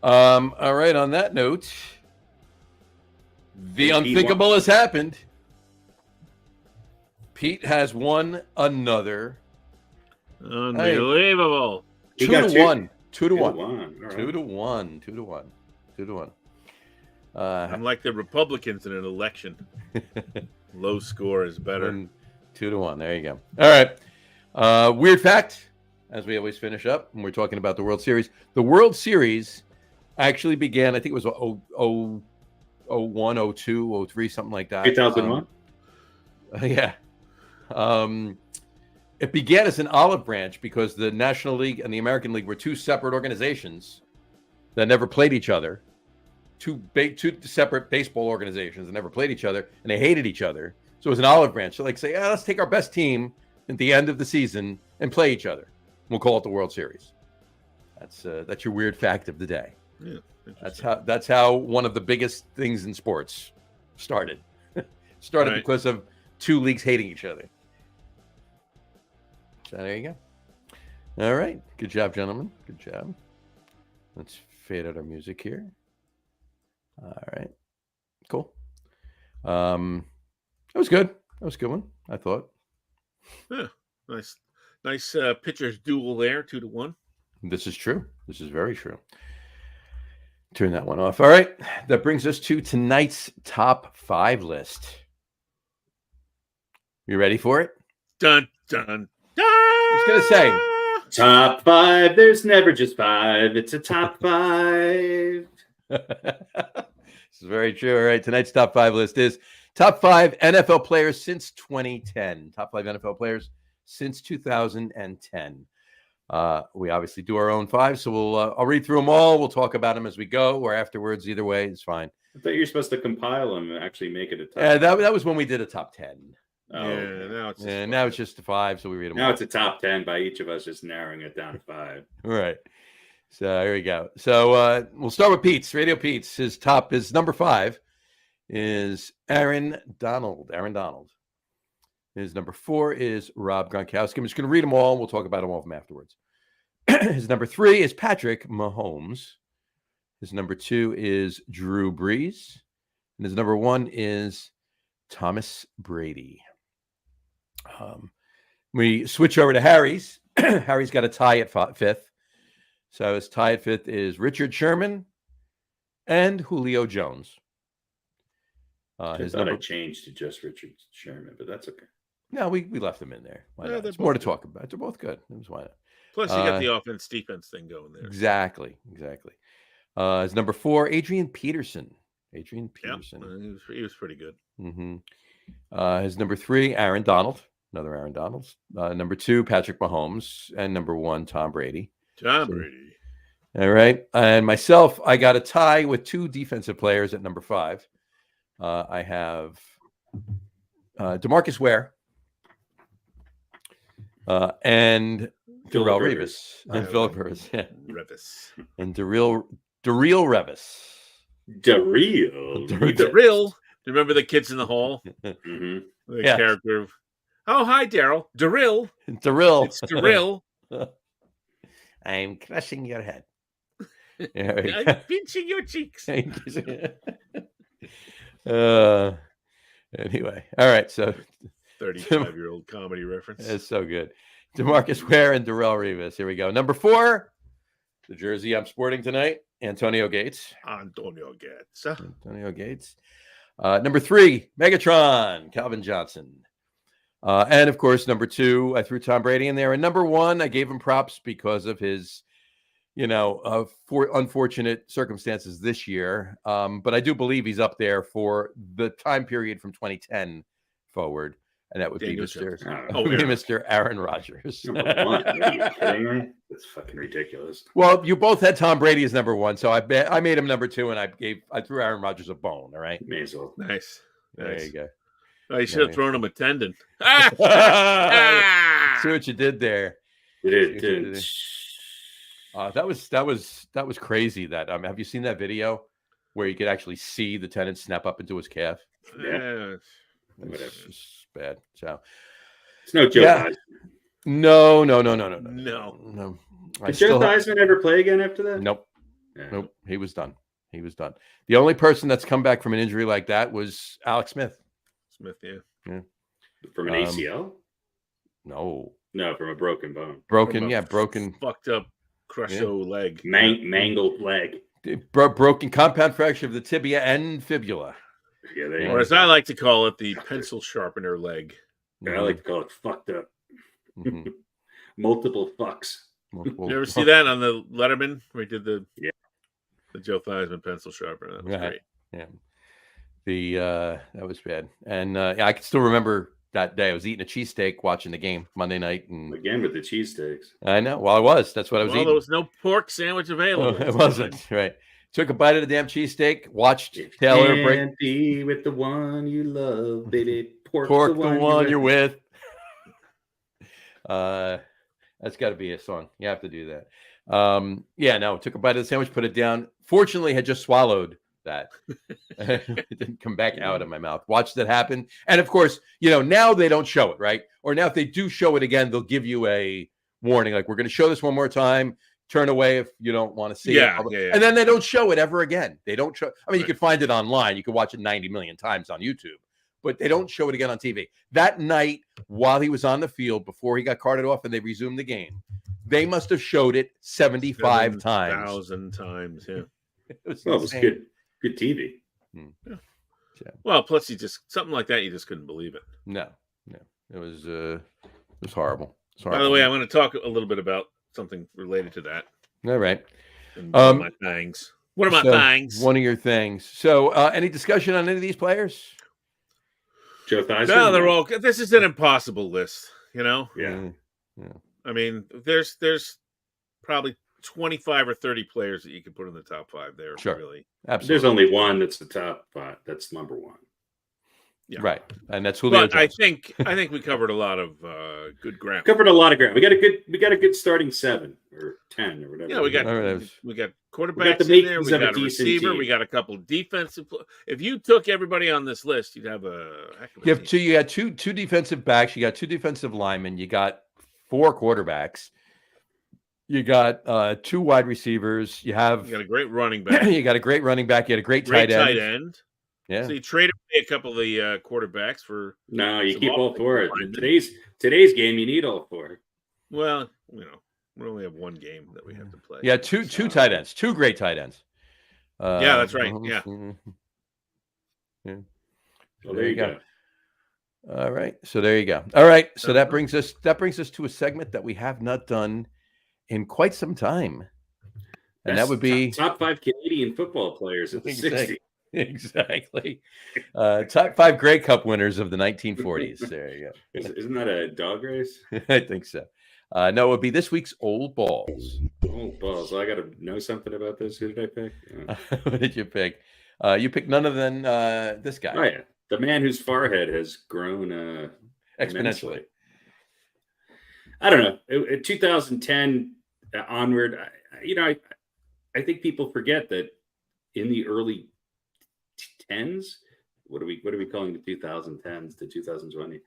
All right. On that note, the unthinkable has happened. Pete has won another. Unbelievable. He 2 got to two. 1. 2 to 1. All right. 2 to 1. 2 to 1. 2 to 1. I'm like the Republicans in an election. Low score is better. 2 to 1. There you go. All right. Weird fact, as we always finish up when we're talking about the World Series. The World Series actually began, I think it was 01, 02, 03, something like that. 2001? Yeah. It began as an olive branch because the National League and the American League were two separate organizations that never played each other. Two separate baseball organizations that never played each other, and they hated each other. So it was an olive branch. So like say, let's take our best team at the end of the season and play each other. We'll call it the World Series. That's your weird fact of the day. Yeah, that's how one of the biggest things in sports started. Started Right. because of two leagues hating each other. So there you go. All right. Good job, gentlemen. Good job. Let's fade out our music here. All right. Cool. That was good. That was a good one, I thought. Yeah, nice pitchers duel there, 2 to 1. This is true. This is very true. Turn that one off. All right. That brings us to tonight's top 5 list. You ready for it? Dun dun dun. I was going to say. Top 5. There's never just 5. It's a top 5. This is very true. All right. Tonight's top 5 list is top 5 NFL players since 2010. Top 5 NFL players since 2010. We obviously do our own 5, so I'll read through them all. We'll talk about them as we go or afterwards. Either way, it's fine. I thought you were supposed to compile them and actually make it a top. Yeah, that was when we did a top 10. Oh, Yeah, Now it's just a 5, so we read them now all. it's a top 10 by each of us, just narrowing it down to 5. All right. So here we go. So we'll start with Pete's. Radio Pete's. His number 5 is Aaron Donald. His number 4 is Rob Gronkowski. I'm just going to read them all. We'll talk about them all of them afterwards. His number 3 is Patrick Mahomes. His number 2 is Drew Brees. And his number 1 is Thomas Brady. We switch over to Harry's. Harry's got a tie at 5th. So his tie at 5th is Richard Sherman and Julio Jones. I thought I changed to just Richard Sherman, but that's okay. No, we left them in there. Why not? There's more to talk about. They're both good. Why not? Plus, you got the offense-defense thing going there. Exactly. As number 4, Adrian Peterson. Yep. He was pretty good. As number 3, Aaron Donald. Another Aaron Donald. Number 2, Patrick Mahomes. And number 1, Tom Brady. Brady. All right. And myself, I got a tie with 2 defensive players at number 5. I have DeMarcus Ware and Darrelle Revis. And Philip Rivers. Yeah. Revis. And Darrelle Revis. Darrelle. Do you remember the kids in the hall? The character of, oh, hi, Daryl. Darrelle. It's Darrelle. I'm crushing your head. I'm pinching your cheeks. Anyway, all right. So 35-year-old comedy reference. It's so good. DeMarcus Ware and Darrelle Revis. Here we go. Number 4, the jersey I'm sporting tonight, Antonio Gates. Antonio Gates. Number 3, Megatron, Calvin Johnson. And of course, number 2, I threw Tom Brady in there. And number 1, I gave him props because of his, for unfortunate circumstances this year. But I do believe he's up there for the time period from 2010 forward. And that would be Mr. Aaron Rodgers. Number 1. Are you kidding me? That's fucking ridiculous. Well, you both had Tom Brady as number 1, so I made him number 2, and I threw Aaron Rodgers a bone. All right. May as well. Nice. There you go. Oh, you should have thrown him a tendon. See what you did there. You did. That was crazy. That have you seen that video where you could actually see the tendon snap up into his calf? Yeah. It's just bad. So it's no Joe Theismann. No. Did Joe Theismann ever play again after that? Nope. He was done. The only person that's come back from an injury like that was Alex Smith. Yeah. From an ACL? No, from a broken bone. Broken. Fucked up, crushed leg. Mangled leg. Broken compound fracture of the tibia and fibula. Yeah, or as I like to call it, the pencil sharpener leg. I like to call it fucked up. Multiple fucks. You ever see that on the Letterman where he did the Joe Theismann pencil sharpener? That was great. Yeah. That was bad. And I can still remember that day. I was eating a cheesesteak watching the game Monday night. And again with the cheesesteaks. I know. Well, I was. That's what I was eating. There was no pork sandwich available. It wasn't. Right. Took a bite of the damn cheesesteak, watched Taylor break. Be with the one you love, baby. Pork the one you're with. That's got to be a song. You have to do that. Took a bite of the sandwich, put it down. Fortunately, had just swallowed that. It didn't come back out of my mouth. Watched it happen. And of course, now they don't show it, right? Or now if they do show it again, they'll give you a warning. Like, we're going to show this one more time. Turn away if you don't want to see it. And then they don't show it ever again. They don't show. I mean, you can find it online. You can watch it 90 million times on YouTube, but they don't show it again on TV. That night, while he was on the field, before he got carted off and they resumed the game, they must have showed it 75 times. 1,000 times, yeah. It was good TV. Yeah. Well, plus something like that, you just couldn't believe it. No. It was horrible. By the way, I'm going to talk a little bit about something related to that. All right. One of my things. One of my things. One of your things. So, any discussion on any of these players? Joe Theismann? No, they're all. This is an impossible list. Yeah. I mean, there's probably 25 or 30 players that you could put in the top 5 there. Sure. Really. Absolutely. There's only one that's the top 5. That's number 1. Yeah. Right, and that's Julio Jones. I think we covered a lot of good ground. Covered a lot of ground. We got a good starting 7 or 10 or whatever. Yeah, we got quarterbacks in there. We got a receiver. Team. We got a couple defensive. If you took everybody on this list, you'd have a heck of a team. You got two defensive backs. You got 2 defensive linemen. You got 4 quarterbacks. You got 2 wide receivers. You got a great running back. You got a great running back. You had a great tight end. Yeah. So you traded away a couple of the quarterbacks for. No, you keep all 4. In today's game, you need all 4. Well, we only have 1 game that we have to play. Yeah, two tight ends, 2 great tight ends. Yeah, that's right. Yeah. Well, there you go. All right. So there you go. All right. So that brings us to a segment that we have not done in quite some time. And that would be top 5 Canadian football players of the 60s. Exactly. Top 5 Grey Cup winners of the 1940s. There you go. Isn't that a dog race? I think so. No, it would be this week's Old Balls. Old Balls. So I got to know something about this. Who did I pick? What did you pick? You picked none other than this guy. Oh, yeah. The man whose forehead has grown exponentially. I don't know. 2010 onward, I think people forget that in the early 10s, what are we calling the 2010s to 2020?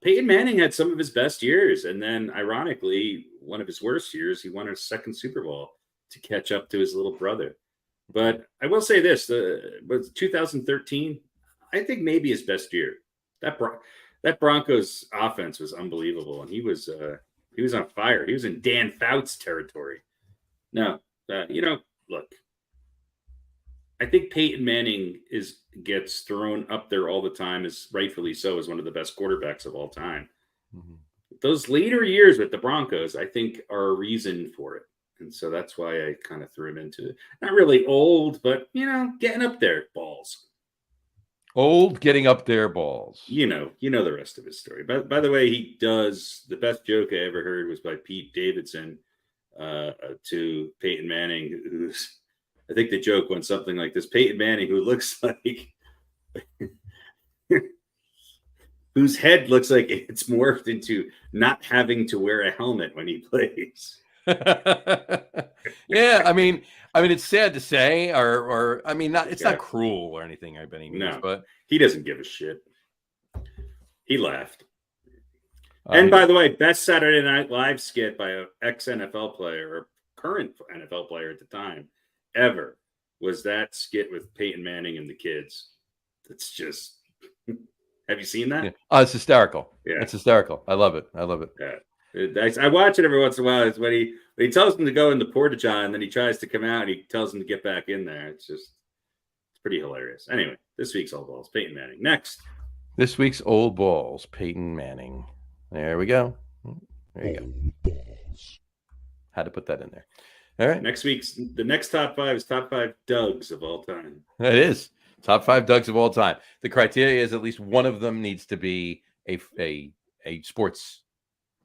Peyton Manning had some of his best years, and then ironically, one of his worst years, he won a second Super Bowl to catch up to his little brother. But I will say this: was 2013. I think maybe his best year. That Broncos offense was unbelievable, and he was on fire. He was in Dan Fouts territory. Now, look, I think Peyton Manning gets thrown up there all the time, as rightfully so, as one of the best quarterbacks of all time. Mm-hmm. Those later years with the Broncos, I think, are a reason for it. And so that's why I kind of threw him into it. Not really old, but, getting up there, balls. Old, getting up there, balls. You know the rest of his story. But by the way, the best joke I ever heard was by Pete Davidson to Peyton Manning, I think the joke went something like this: Peyton Manning, who looks like, whose head looks like it's morphed into not having to wear a helmet when he plays. Yeah, I mean, it's sad to say, or it's not cruel or anything. I bet he means, but he doesn't give a shit. He laughed. And by the way, best Saturday Night Live skit by an ex-NFL player or current NFL player at the time ever was that skit with Peyton Manning and the kids. That's just. Have you seen that? Yeah. Oh, it's hysterical. Yeah, it's hysterical. I love it. Yeah. I watch it every once in a while. It's when he tells him to go in the porta-john, and then he tries to come out, and he tells him to get back in there. It's pretty hilarious. Anyway, this week's Old Balls, Peyton Manning. Next. This week's Old Balls, Peyton Manning. There we go. There you go. Had to put that in there. All right. The next top 5 is top 5 Dougs of all time. It is. Top 5 Dougs of all time. The criteria is at least one of them needs to be a sports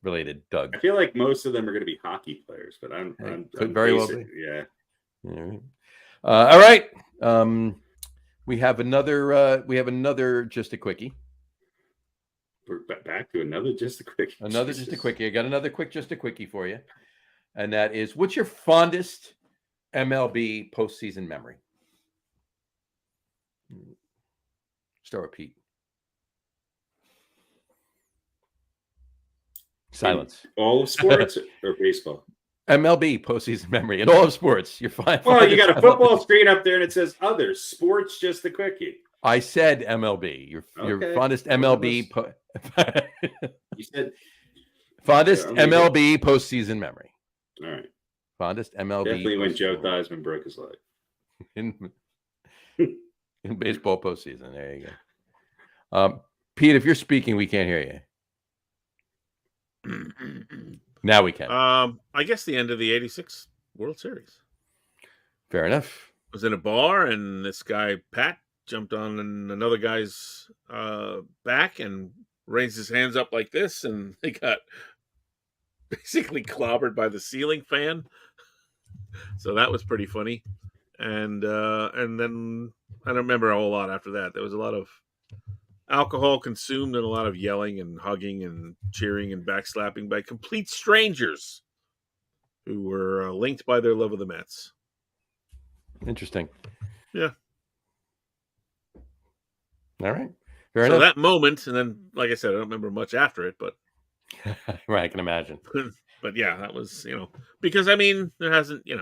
related Doug. I feel like most of them are going to be hockey players, but I'm very well be. Yeah. All right. We have another just a quickie. We're back to another just a quickie. Just a quickie. I got another quick just a quickie for you, and that is: what's your fondest MLB postseason memory? Start with Pete. Silence. In all of sports or baseball? MLB postseason memory in all of sports. You're fine. Well, you got a football screen up there and it says others. Sports, just a quickie. I said MLB. Your fondest MLB. You said fondest MLB postseason memory. All right. Fondest MLB. Definitely when Joe Theismann broke his leg. In baseball postseason. There you go. Pete, if you're speaking, we can't hear you. Now we can. I guess the end of the '86 World Series. Fair enough. I was in a bar, and this guy Pat jumped on another guy's back and raised his hands up like this, and they got basically clobbered by the ceiling fan. So that was pretty funny. And then I don't remember a whole lot after that. There was a lot of alcohol consumed and a lot of yelling and hugging and cheering and backslapping by complete strangers who were linked by their love of the Mets. Interesting. Yeah. All right. Fair enough. That moment, and then, like I said, I don't remember much after it, but right, I can imagine. But yeah, that was, because I mean, there hasn't been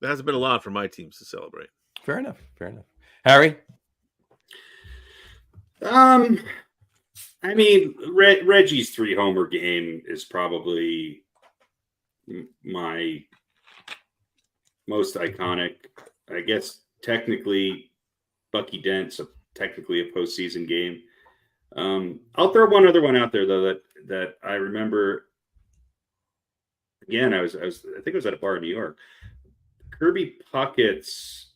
a lot for my teams to celebrate. Fair enough. Harry? I mean, Reggie's 3-homer game is probably my most iconic. I guess technically Bucky Dent's a technically a postseason game. I'll throw one other one out there though that I remember. Again, I think I was at a bar in New York. Kirby Puckett's,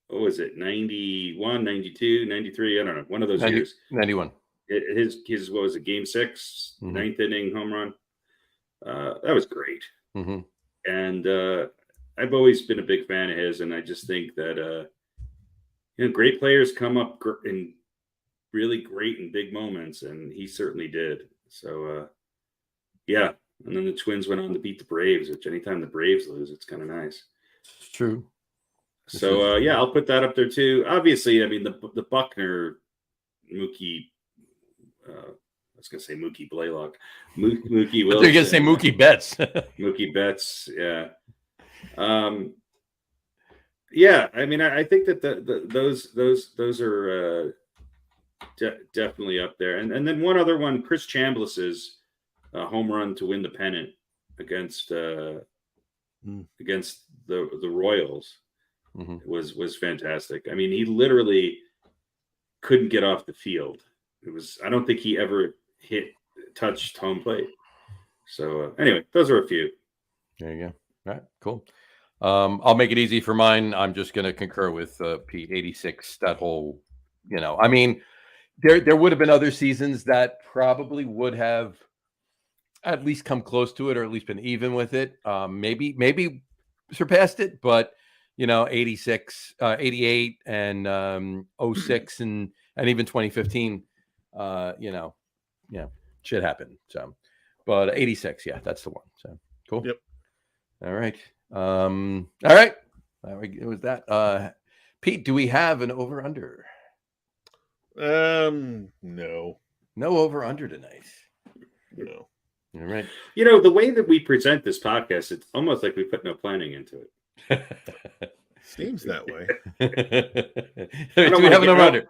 what was it, 91, 92, 93? I don't know. One of those years. 91. His what was it, game 6, ninth inning home run. That was great. Mm-hmm. And I've always been a big fan of his, and I just think that great players come up in really great and big moments, and he certainly did. So yeah. And then the Twins went on to beat the Braves, which anytime the Braves lose, it's kind of nice. It's true. So yeah, I'll put that up there too. Obviously, I mean the Buckner, Mookie. I was gonna say Mookie Blaylock, Mookie Wilson. You're gonna say Mookie Betts. Mookie Betts, yeah. Yeah, I mean, I think that those are definitely up there. And then one other one, Chris Chambliss's home run to win the pennant against the Royals was fantastic. I mean, he literally couldn't get off the field. I don't think he ever touched home plate. So anyway, those are a few. There you go. All right, cool. I'll make it easy for mine. I'm just going to concur with Pete. 86. That whole, I mean, there would have been other seasons that probably would have at least come close to it, or at least been even with it. Maybe surpassed it, but 86, 88, and 06, and even 2015. Shit happened. So, but 86, yeah, that's the one. So cool. Yep. All right. All right. It was that. Pete, do we have an over under? No over under tonight. No. All right. The way that we present this podcast, it's almost like we put no planning into it. Seems that way. Do we have an over under?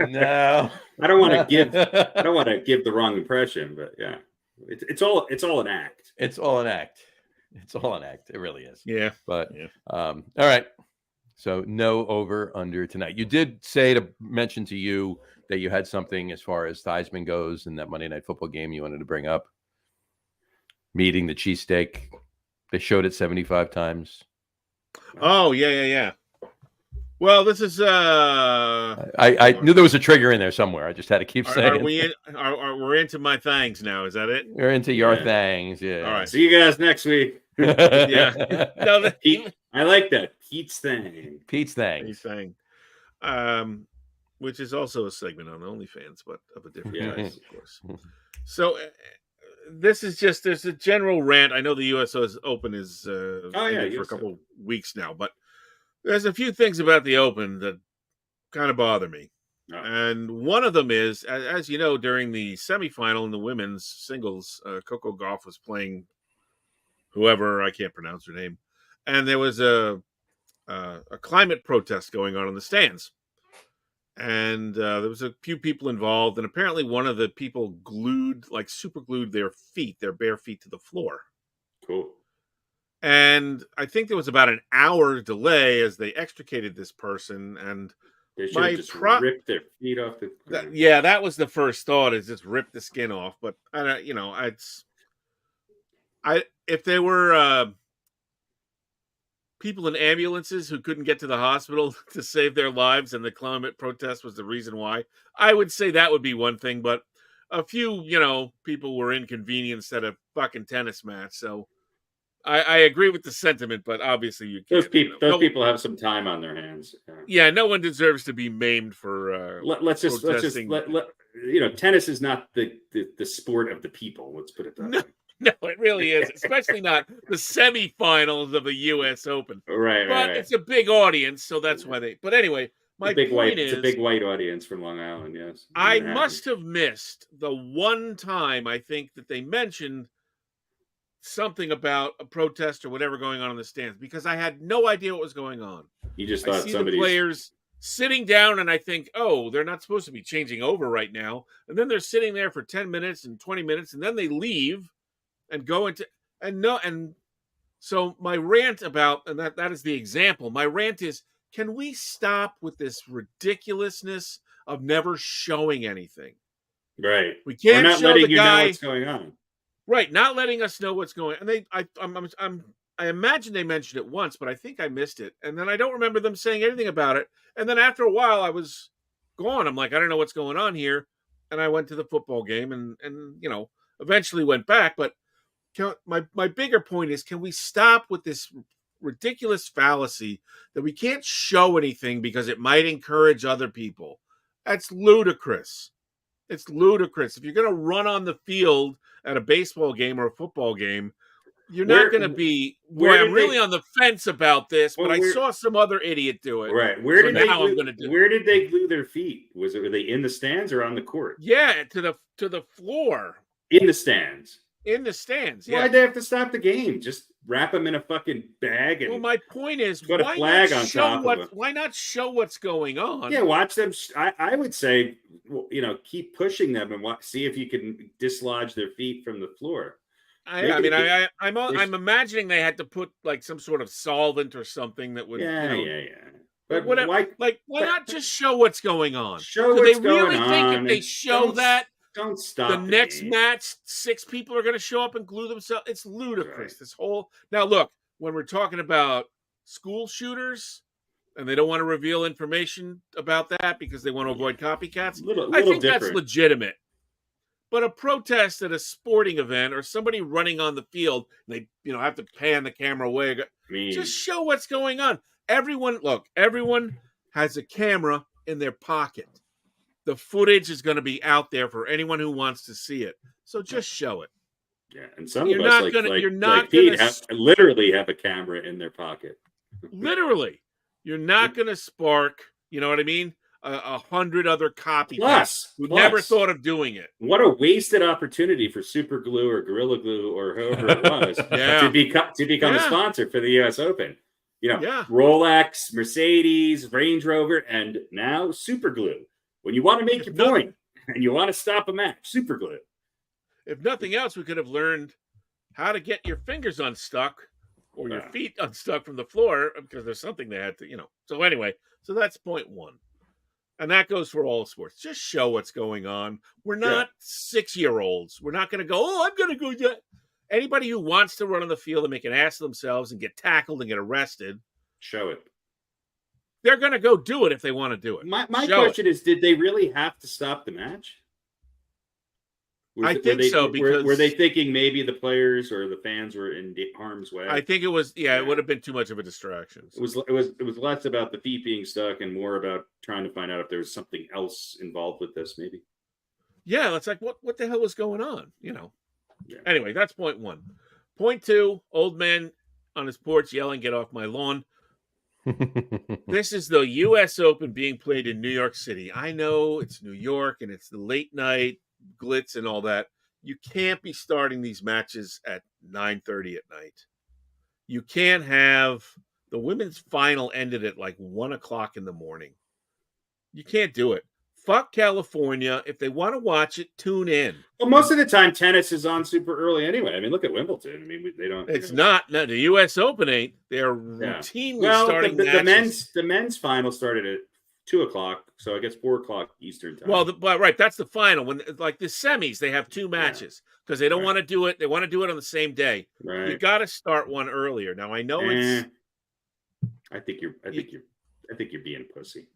No. I don't want to give the wrong impression, but yeah. It's all an act. It's all an act. It really is. Yeah. But all right. So no over under tonight. You did say to mention to you that you had something as far as Theismann goes in that Monday Night Football game you wanted to bring up. Meeting the cheesesteak. They showed it 75 times. Oh, yeah. Well, this is I knew there was a trigger in there somewhere. I just had to keep saying. We're into my thangs now? Is that it? We're into your thangs. Yeah. All right. See you guys next week. Yeah. No, Pete, I like that. Pete's thing. Pete's thangs. Which is also a segment on OnlyFans, but of a different type, of course. So this is there's a general rant. I know the US Open is for a couple weeks now, but there's a few things about the Open that kind of bother me. Oh. And one of them is, as you know, during the semifinal in the women's singles, Coco Gauff was playing whoever, I can't pronounce her name. And there was a climate protest going on in the stands. And there was a few people involved. And apparently one of the people super glued their bare feet to the floor. Cool. And I think there was about an hour delay as they extricated this person. And they should have just ripped their feet off the ground. That was the first thought, is just rip the skin off. But if they were people in ambulances who couldn't get to the hospital to save their lives, and the climate protest was the reason why, I would say that would be one thing. But a few, people were inconvenienced at a fucking tennis match. So I agree with the sentiment, but obviously you can't. Those people have some time on their hands. Yeah, no one deserves to be maimed for. Let's just tennis is not the sport of the people. Let's put it that way. No, it really is, especially not the semifinals of the U.S. Open. Right, but it's a big audience, so that's why they. But anyway, it's a big white audience from Long Island. Yes, I must have missed the one time I think that they mentioned something about a protest or whatever going on in the stands, because I had no idea what was going on. You just thought the players sitting down, and I think, oh, they're not supposed to be changing over right now, and then they're sitting there for 10 minutes and 20 minutes, and then they leave and go into so my rant about, and that is the example. My rant is, can we stop with this ridiculousness of never showing anything? Right. We can't We're not show letting the you guy know what's going on. Right, not letting us know what's going on. And I imagine they mentioned it once, but I think I missed it. And then I don't remember them saying anything about it. And then after a while, I was gone. I'm like, I don't know what's going on here. And I went to the football game and eventually went back. But my bigger point is, can we stop with this ridiculous fallacy that we can't show anything because it might encourage other people? That's ludicrous. It's ludicrous. If you're going to run on the field at a baseball game or a football game, you're not going to be. Boy, I'm really on the fence about this, but I saw some other idiot do it. Right. Where did they glue their feet? Were they in the stands or on the court? Yeah, to the floor. In the stands. In the stands. Yeah. Why'd they have to stop the game? Just wrap them in a fucking bag and. Well, my point is, put a flag on top of it. Why not show what's going on? Yeah, watch them. I would say, keep pushing them and see if you can dislodge their feet from the floor. I'm imagining they had to put like some sort of solvent or something that would. Yeah. But whatever, why not just show what's going on? Show what's going on. Do they really think if they show that, don't stop the next match, 6 people are going to show up and glue themselves? It's ludicrous. Right. This whole now look, when we're talking about school shooters, and they don't want to reveal information about that because they want to avoid copycats. I think that's legitimate. But a protest at a sporting event or somebody running on the field, they have to pan the camera away. Just show what's going on. Everyone has a camera in their pocket. The footage is going to be out there for anyone who wants to see it. So just show it. Yeah, and some of us, like Pete, literally have a camera in their pocket. Literally. You're not going to spark, you know what I mean? 100 other copycats who never thought of doing it. What a wasted opportunity for Super Glue or Gorilla Glue or whoever it was to become a sponsor for the U.S. Open. Rolex, Mercedes, Range Rover, and now Super Glue. When you want to make your point and you want to stop a match, Super Glue. If nothing else, we could have learned how to get your fingers unstuck or your feet unstuck from the floor because there's something they had to, So anyway, that's point one. And that goes for all sports. Just show what's going on. We're not 6-year-olds. We're not going to go, I'm going to go. Anybody who wants to run on the field and make an ass of themselves and get tackled and get arrested. Show it. They're going to go do it if they want to do it. My question is, did they really have to stop the match? I think so, because were they thinking maybe the players or the fans were in harm's way? I think it was. Yeah, it would have been too much of a distraction. It was less about the feet being stuck and more about trying to find out if there was something else involved with this. Maybe. Yeah, it's like what the hell was going on? Yeah. Anyway, that's point one. Point two: old man on his porch yelling, "Get off my lawn!" This is the U.S. Open being played in New York City. I know it's New York and it's the late night glitz and all that. You can't be starting these matches at 9:30 at night. You can't have the women's final ended at like 1:00 in the morning. You can't do it. Fuck California. If they want to watch it, tune in. Well, most of the time tennis is on super early anyway. I mean, look at Wimbledon. I mean, they don't. It's not. No, the U.S. Open ain't. They're routinely starting matches. The men's final started at 2:00, so I guess 4:00 Eastern time. Well, right, that's the final. When like the semis, they have 2 matches because they don't want to do it. They want to do it on the same day. Right. You got to start one earlier. Now I know it's. I think you're being pussy.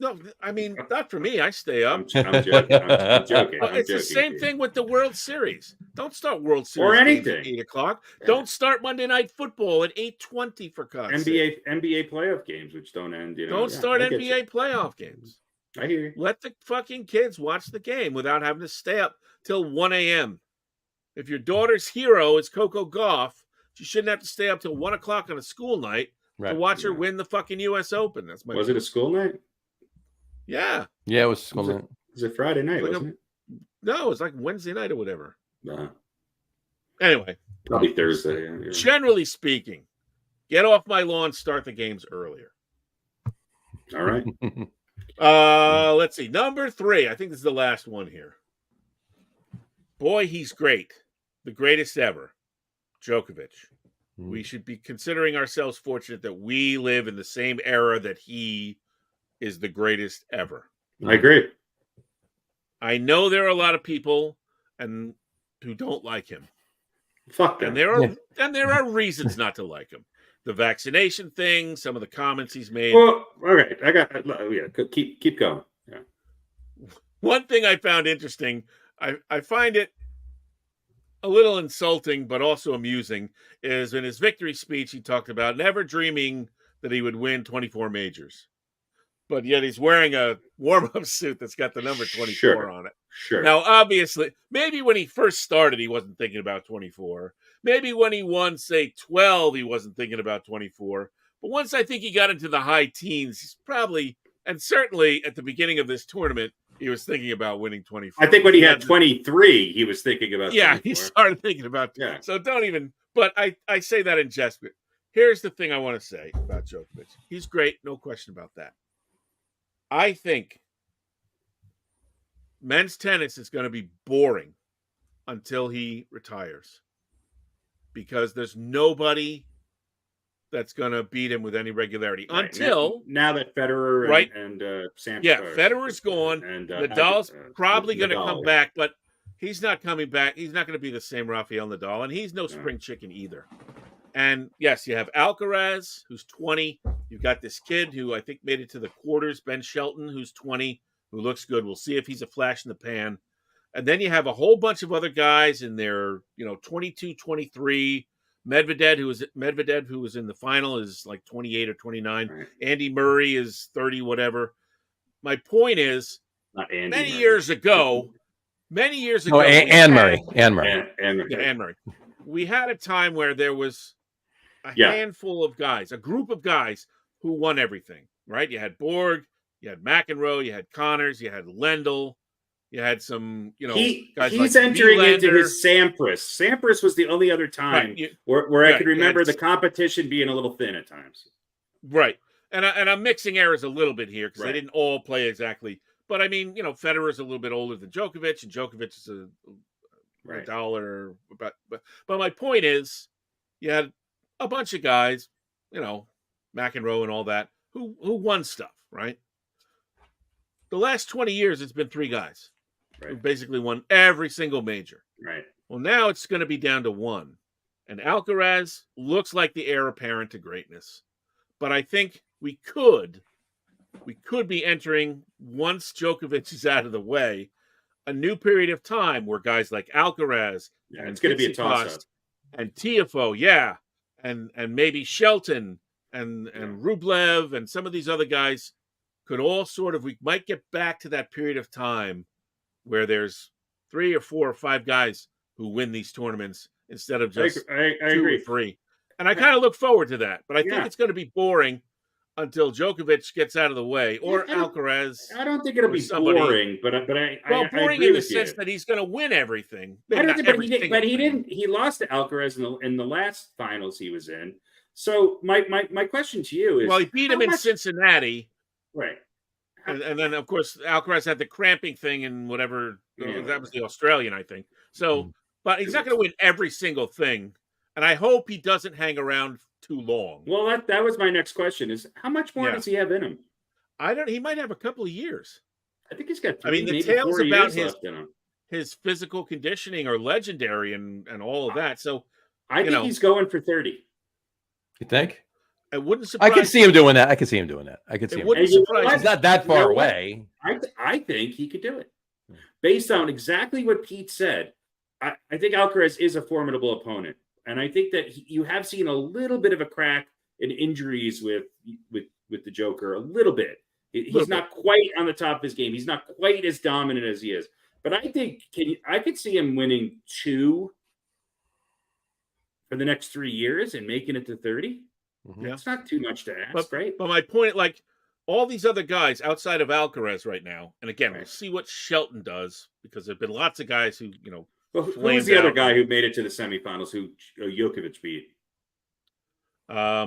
No, I mean not for me. I stay up. I'm joking. I'm joking. It's the same thing with the World Series. Don't start World Series or anything at 8:00. Yeah. Don't start Monday Night Football at 8:20 for God's sake. NBA playoff games, which don't end. Don't start NBA playoff games. I hear you. Let the fucking kids watch the game without having to stay up till 1 a.m. If your daughter's hero is Coco Gauff, she shouldn't have to stay up till 1:00 on a school night to watch her win the fucking U.S. Open. That's my. Was it a school night? Yeah. Yeah, it was school night. Was it Friday night, wasn't it? No, it was like Wednesday night or whatever. No. Anyway. Probably Thursday. Yeah. Generally speaking, get off my lawn, start the games earlier. All right. Let's see. Number 3. I think this is the last one here. Boy, he's great. The greatest ever. Djokovic. We should be considering ourselves fortunate that we live in the same era that he is the greatest ever. I agree. I know there are a lot of people who don't like him. Fuck them. And there are reasons not to like him. The vaccination thing, some of the comments he's made. Well, all right. Keep going. Yeah. One thing I found interesting, I find it a little insulting, but also amusing, is in his victory speech, he talked about never dreaming that he would win 24 majors. But yet he's wearing a warm-up suit that's got the number 24 on it. Sure. Now, obviously, maybe when he first started, he wasn't thinking about 24. Maybe when he won, say, 12, he wasn't thinking about 24. But once I think he got into the high teens, he's probably, and certainly at the beginning of this tournament, he was thinking about winning 24. I think when he had 23, he was thinking about 24. He started thinking about So don't even, but I say that in jest. Here's the thing I want to say about Djokovic. He's great, no question about that. I think men's tennis is going to be boring until he retires because there's nobody that's going to beat him with any regularity until now that Federer and Sampras. Yeah, Federer's gone. And Nadal's probably going to come back, but he's not coming back. He's not going to be the same Rafael Nadal, and he's no spring chicken either. And yes, you have Alcaraz, who's 20. You've got this kid who I think made it to the quarters, Ben Shelton, who's 20, who looks good. We'll see if he's a flash in the pan. And then you have a whole bunch of other guys in their, 22, 23. Medvedev, who was in the final, is like 28 or 29. Right. Andy Murray is 30, whatever. My point is, many years ago. Anne Murray. Anne Murray. We had a time where there was a handful of guys, a group of guys who won everything, right? You had Borg, you had McEnroe, you had Connors, you had Lendl, you had some, guys he's like entering Vilander. Into his Sampras. Sampras was the only other time where I could remember the competition being a little thin at times. Right. And I'm mixing eras a little bit here because they didn't all play exactly. But I mean, Federer's a little bit older than Djokovic, and Djokovic is a dollar. But my point is, you had a bunch of guys, McEnroe and all that, who won stuff, right? The last 20 years, it's been 3 guys who basically won every single major. Right. Well, now it's going to be down to 1. And Alcaraz looks like the heir apparent to greatness. But I think we could be entering, once Djokovic is out of the way, a new period of time where guys like Alcaraz and it's going to be a toss-up. And Tiafoe, and maybe Shelton and Rublev and some of these other guys could all we might get back to that period of time where there's 3 or 4 or 5 guys who win these tournaments instead of just I 2 agree. or 3. And I kind of look forward to that, but I think it's going to be boring until Djokovic gets out of the way, or Alcaraz. I don't think it'll be boring, but I boring in the sense that he's going to win everything. I don't think, but he didn't. He lost to Alcaraz in the last finals he was in. So my question to you is: well, he beat him in Cincinnati, right? And then of course Alcaraz had the cramping thing and whatever. That was the Australian, I think. So, but he's not going to win every single thing, and I hope he doesn't hang around too long. Well, that was my next question: is how much more does he have in him? He might have a couple of years. I think he's got. The tales about his physical conditioning are legendary and all of that. So I think he's going for 30. You think? It wouldn't surprise. I could see him doing that. I could see him doing that. It wouldn't surprise. He's not that far away. I think he could do it, based on exactly what Pete said. I think Alcaraz is a formidable opponent. And I think that you have seen a little bit of a crack in injuries with the Joker, a little bit. He's not quite on the top of his game. He's not quite as dominant as he is. But I think I could see him winning 2 for the next 3 years and making it to 30. Mm-hmm. That's not too much to ask, right? But my point, all these other guys outside of Alcaraz right now, and again, we'll see what Shelton does, because there have been lots of guys who, Well, who was the other guy who made it to the semifinals who Djokovic beat? Yeah,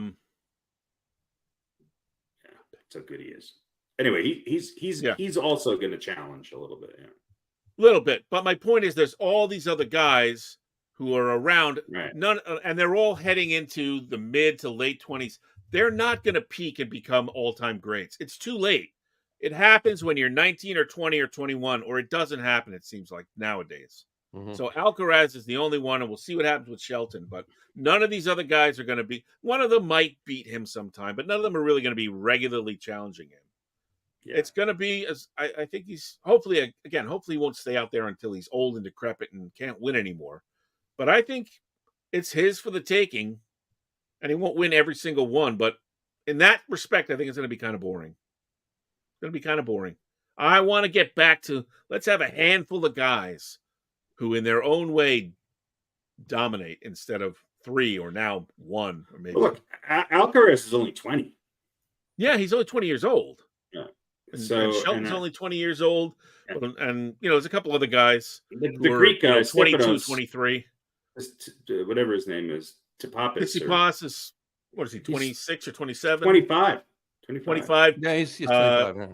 that's how good he is. Anyway, he's also going to challenge a little bit. Yeah. Little bit. But my point is there's all these other guys who are around. Right. And they're all heading into the mid to late 20s. They're not going to peak and become all-time greats. It's too late. It happens when you're 19 or 20 or 21, or it doesn't happen, it seems like, nowadays. Mm-hmm. So Alcaraz is the only one, and we'll see what happens with Shelton. But none of these other guys are going to be – one of them might beat him sometime, but none of them are really going to be regularly challenging him. Yeah. It's going to be – I think he's – hopefully he won't stay out there until he's old and decrepit and can't win anymore. But I think it's his for the taking, and he won't win every single one. But in that respect, I think it's going to be kind of boring. It's going to be kind of boring. I want to get back to – let's have a handful of guys who in their own way dominate instead of 3 or now 1 or maybe. Well, look, Alcaraz is only 20. Yeah, he's only 20 years old. Yeah. And Shelton's only 20 years old. Yeah. And there's a couple other guys. The Greek guys, 22, 23. Whatever his name is. Tsitsipas is, what is he, 26 or 27? 25. 25. Yeah, he's 25.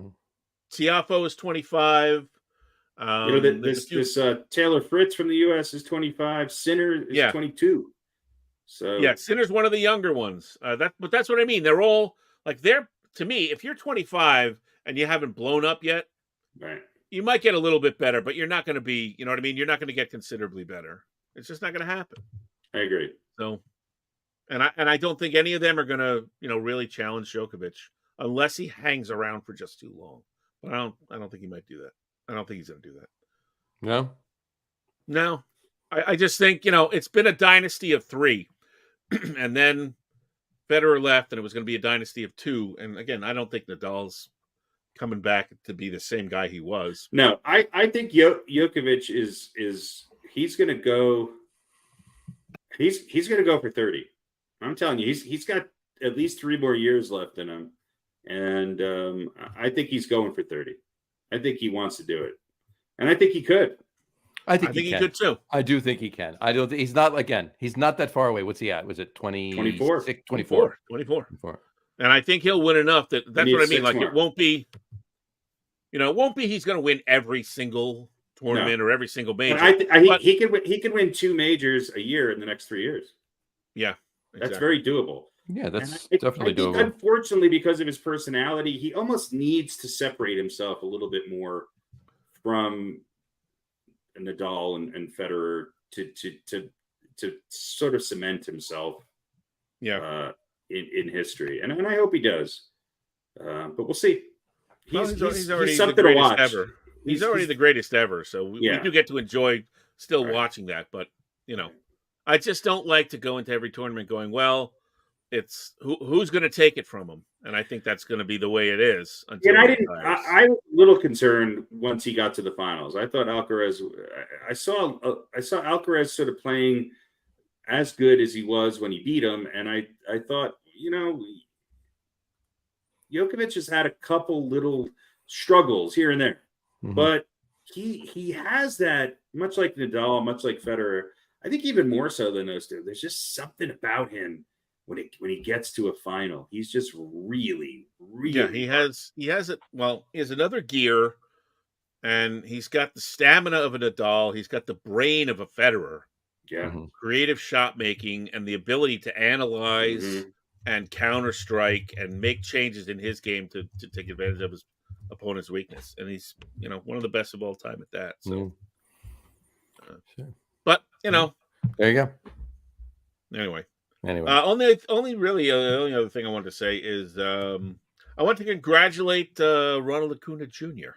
Tiafoe is 25. This Taylor Fritz from the U.S. is 25. Sinner is 22. So yeah, Sinner's one of the younger ones. But that's what I mean. They're all like to me. If you're 25 and you haven't blown up yet, right, you might get a little bit better, but you're not going to be. You know what I mean? You're not going to get considerably better. It's just not going to happen. I agree. So, and I don't think any of them are going to really challenge Djokovic unless he hangs around for just too long. But I don't think he might do that. I don't think he's going to do that. No. I just think, it's been a dynasty of 3. And then Federer left, and it was going to be a dynasty of 2. And again, I don't think Nadal's coming back to be the same guy he was. No, I think Djokovic he's going to go. He's going to go for 30. I'm telling you, he's got at least 3 more years left in him. And I think he's going for 30. I think he wants to do it. And I think he could. I think he could too. I do think he can. I don't think he's not that far away. What's he at? Was it 24? 24. And I think he'll win enough that's what I mean. Like, it won't be he's going to win every single tournament or every single major. He can win 2 majors a year in the next 3 years. Yeah. Exactly. That's very doable. Yeah, that's definitely doable. Unfortunately, because of his personality, he almost needs to separate himself a little bit more from Nadal and Federer to sort of cement himself in history. And I hope he does. But we'll see. He's already something to watch. Ever. He's already the greatest ever. So we do get to enjoy still watching that. But, I just don't like to go into every tournament going, well, it's who's going to take it from him, and I think that's going to be the way it is. I was a little concerned once he got to the finals. I thought Alcaraz. I saw Alcaraz sort of playing as good as he was when he beat him, and I thought, Djokovic has had a couple little struggles here and there, but he has that, much like Nadal, much like Federer. I think even more so than those two. There's just something about him. When he gets to a final, he's just really, really. Yeah, he has it. Well, he has another gear, and he's got the stamina of a Nadal. He's got the brain of a Federer. Yeah, creative shot making and the ability to analyze and counter strike and make changes in his game to take advantage of his opponent's weakness. And he's one of the best of all time at that. So, but there you go. Anyway. Only really the only other thing I wanted to say is I want to congratulate Ronald Acuna Jr.,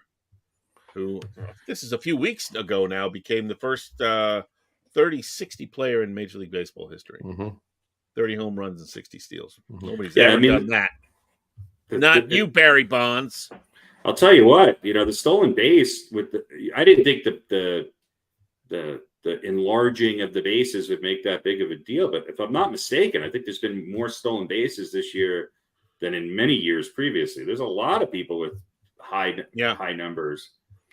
who this is a few weeks ago now became the first 30-60 player in Major League Baseball history. 30 home runs and 60 steals. Nobody's ever done that. Not you, Barry Bonds. I'll tell you what, the stolen base I didn't think the enlarging of the bases would make that big of a deal. But if I'm not mistaken, I think there's been more stolen bases this year than in many years previously. There's a lot of people with high numbers.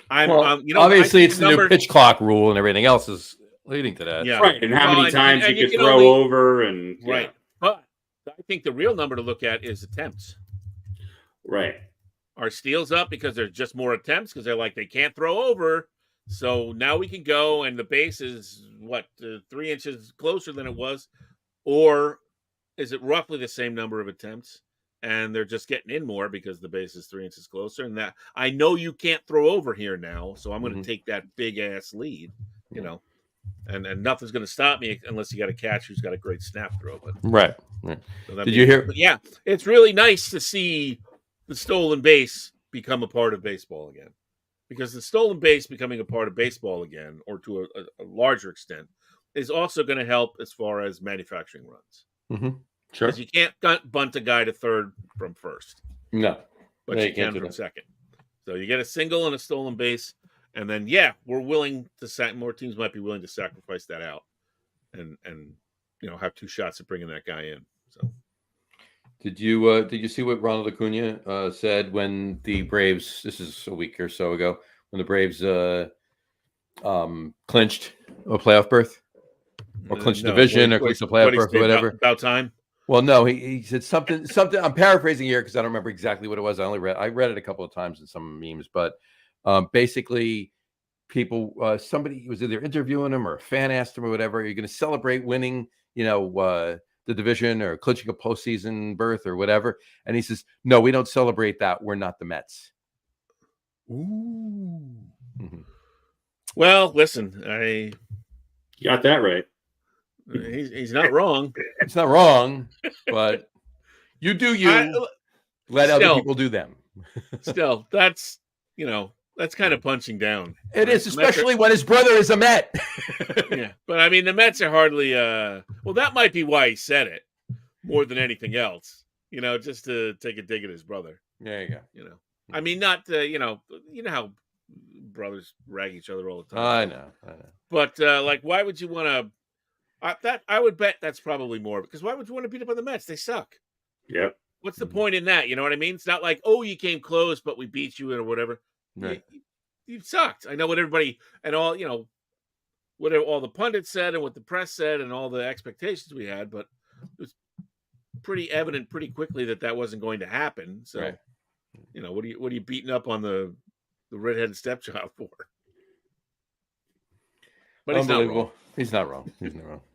Obviously, it's the new pitch clock rule and everything else is leading to that. Yeah. Right. And how many times you can throw over. And right. But I think the real number to look at is attempts. Right. Are steals up because there's just more attempts because they're like, they can't throw over. So now we can go, and the base is what 3 inches closer than it was, or is it roughly the same number of attempts? And they're just getting in more because the base is 3 inches closer. And that I know you can't throw over here now, so I'm going to take that big ass lead, you know, and nothing's going to stop me unless you got a catch who's got a great snap throw. But Right. so Did you hear? But yeah, it's really nice to see the stolen base become a part of baseball again, because the stolen base becoming a part of baseball again, or to a larger extent, is also going to help as far as manufacturing runs. Mm-hmm. Sure. Because you can't bunt a guy to third from first. No. But you can from second. So you get a single and a stolen base. And then, we're willing to more teams might be willing to sacrifice that out and have 2 shots at bringing that guy in. So did you see what Ronald Acuna said when the Braves, this is a week or so ago, when the Braves clinched a playoff berth? Or clinched division, or clinched a playoff berth, or whatever. About time. Well, no, he said something. I'm paraphrasing here because I don't remember exactly what it was. I read it a couple of times in some memes, but basically, people, somebody was either interviewing him or a fan asked him or whatever. Are you going to celebrate winning, the division or clinching a postseason berth or whatever? And he says, no, we don't celebrate that. We're not the Mets. Ooh. Mm-hmm. Well, listen, you got that right. He's not wrong. It's not wrong, but you do you. Let other people do them. Still, that's kind of punching down. It is, especially when his brother is a Met. Yeah, but I mean, the Mets are hardly. Well, that might be why he said it more than anything else. Just to take a dig at his brother. There you go. I mean, not you know how brothers rag each other all the time. I know. But why would you want to? I would bet that's probably more, because why would you want to beat up on the Mets? They suck. Yep. What's the point in that? You know what I mean? It's not like, oh, you came close, but we beat you or whatever. Right. You sucked. I know what everybody and all, what all the pundits said and what the press said and all the expectations we had, but it was pretty evident pretty quickly that wasn't going to happen. So, right. What are you beating up on the redheaded stepchild for? But unbelievable. He's not wrong.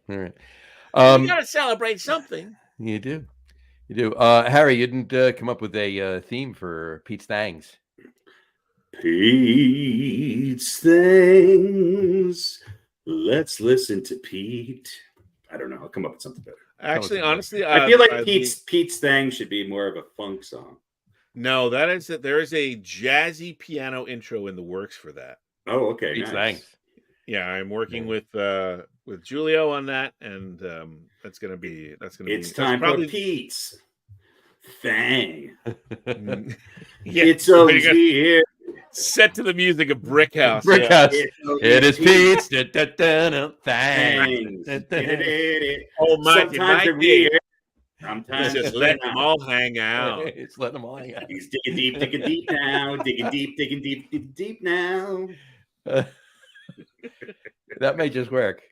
All right. You got to celebrate something. You do. Harry, you didn't come up with a theme for Pete's Thangs. Pete's Thangs. Let's listen to Pete. I don't know. I'll come up with something better. Actually, honestly, I feel like Pete's Thang should be more of a funk song. No, there is a jazzy piano intro in the works for that. Oh, okay. Pete's Thangs. Yeah, I'm working with Julio on that, and that's gonna be. It's time for Pete's Thang. Yeah, it's over here. Set to the music of Brick House. Brick House. It is Pete's Thangs. Oh my! Sometimes just letting them all hang out. It's letting them all hang out. He's digging deep now. Digging deep now. That may just work.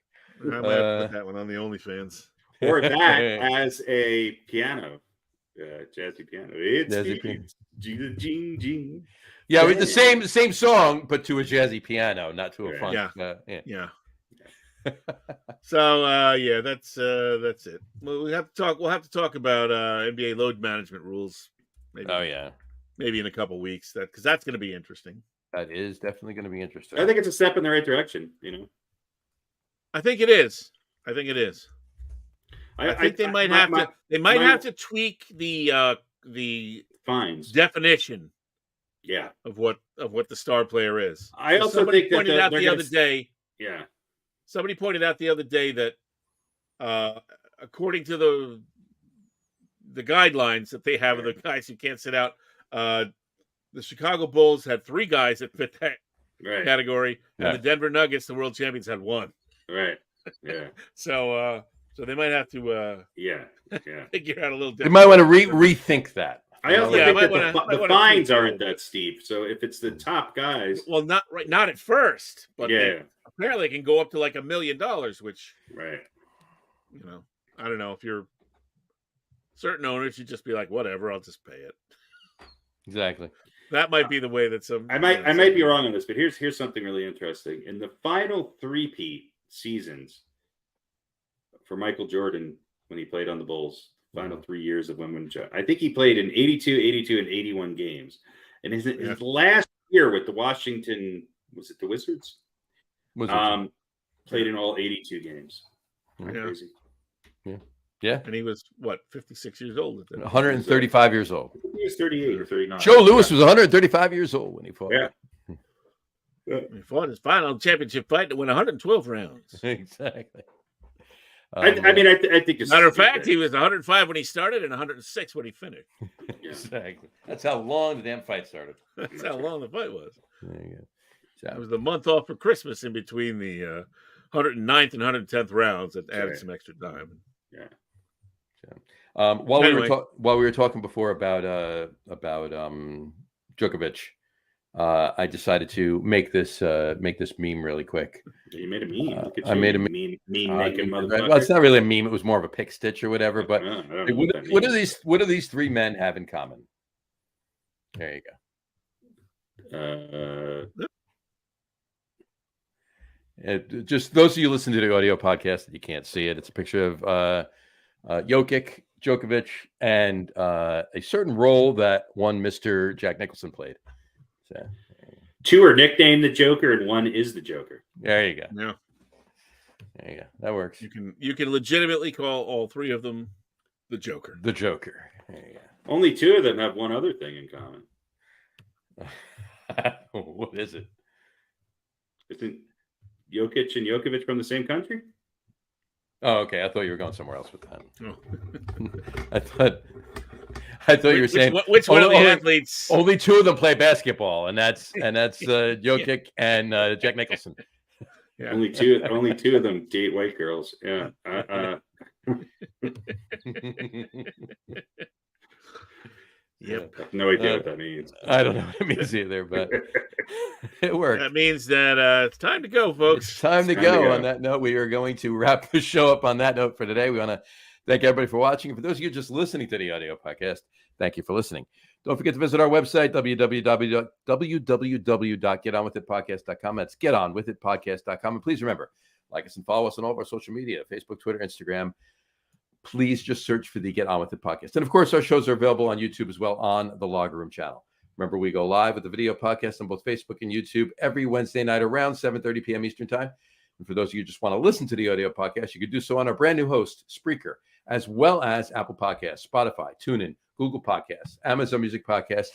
I might have put that one on the OnlyFans. Or that as a piano, jazzy piano. It's jing jing. Yeah, with the same song, but to a jazzy piano, not to a funk. Yeah. So that's it. We'll have to talk about NBA load management rules. Maybe, maybe in a couple weeks. Because that's going to be interesting. That is definitely going to be interesting. I think it's a step in the right direction. I think it is. I think they might have to tweak the fines definition. Yeah, of what the star player is. I also think that pointed out the other day. Yeah, somebody pointed out the other day that according to the guidelines that they have of the guys who can't sit out, the Chicago Bulls had 3 guys that fit that category, and the Denver Nuggets, the world champions, had 1. Right. Yeah. So they might have to figure out a little different. They might want to rethink that. I also think that the fines aren't that steep. So if it's the top guys, well, not at first, but apparently it can go up to like $1 million, which I don't know, if you're certain owners, you just be like, whatever, I'll just pay it. Exactly. That might be the way that some. I might be wrong on this, but here's something really interesting. In the final three-peat seasons for Michael Jordan when he played on the Bulls, final 3 years of when I think he played in 82, 82, and 81 games. And his last year with the Washington, was it the Wizards? Played in all 82 games. Crazy. Yeah. And he was, 56 years old at that 135 years old. He was 38 or 39. Joe Louis was 135 years old when he fought. Yeah. He fought his final championship fight to win 112 rounds. Exactly. I think it's matter of fact, he was 105 when he started and 106 when he finished. Exactly. That's how long the damn fight started. That's how long the fight was. There you go. It was the month off for Christmas in between the 109th and 110th rounds that added some extra time. Yeah. While we were talking before about Djokovic, I decided to make this meme really quick. You made a meme. I made a meme. Well, it's not really a meme. It was more of a pick stitch or whatever. But what do these three men have in common? There you go. Just those of you listening to the audio podcast, you can't see it. It's a picture of Jokic, Djokovic, and a certain role that one Mr. Jack Nicholson played. So, two are nicknamed the Joker, and one is the Joker. There you go. Yeah, there you go. That works. You can legitimately call all three of them the Joker. The Joker. There you go. Only two of them have one other thing in common. What is it? Isn't Jokic and Djokovic from the same country? Oh, okay. I thought you were going somewhere else with that. Oh. I thought you were saying which one of the athletes? Only two of them play basketball, and that's Jokic and Jack Nicholson. Yeah. Only two of them date white girls. Yeah. Yep. I have no idea what that means. I don't know what it means either, but it worked. That means that it's time to go, folks. It's time to go. On that note, we are going to wrap the show up on that note for today. We want to thank everybody for watching. And for those of you just listening to the audio podcast, thank you for listening. Don't forget to visit our website, www.getonwithitpodcast.com. That's getonwithitpodcast.com. And please remember, like us and follow us on all of our social media, Facebook, Twitter, Instagram. Please just search for the Get On With It podcast. And of course, our shows are available on YouTube as well on the Locker Room channel. Remember, we go live with the video podcast on both Facebook and YouTube every Wednesday night around 7:30 p.m. Eastern time. And for those of you who just want to listen to the audio podcast, you can do so on our brand new host, Spreaker, as well as Apple Podcasts, Spotify, TuneIn, Google Podcasts, Amazon Music Podcast,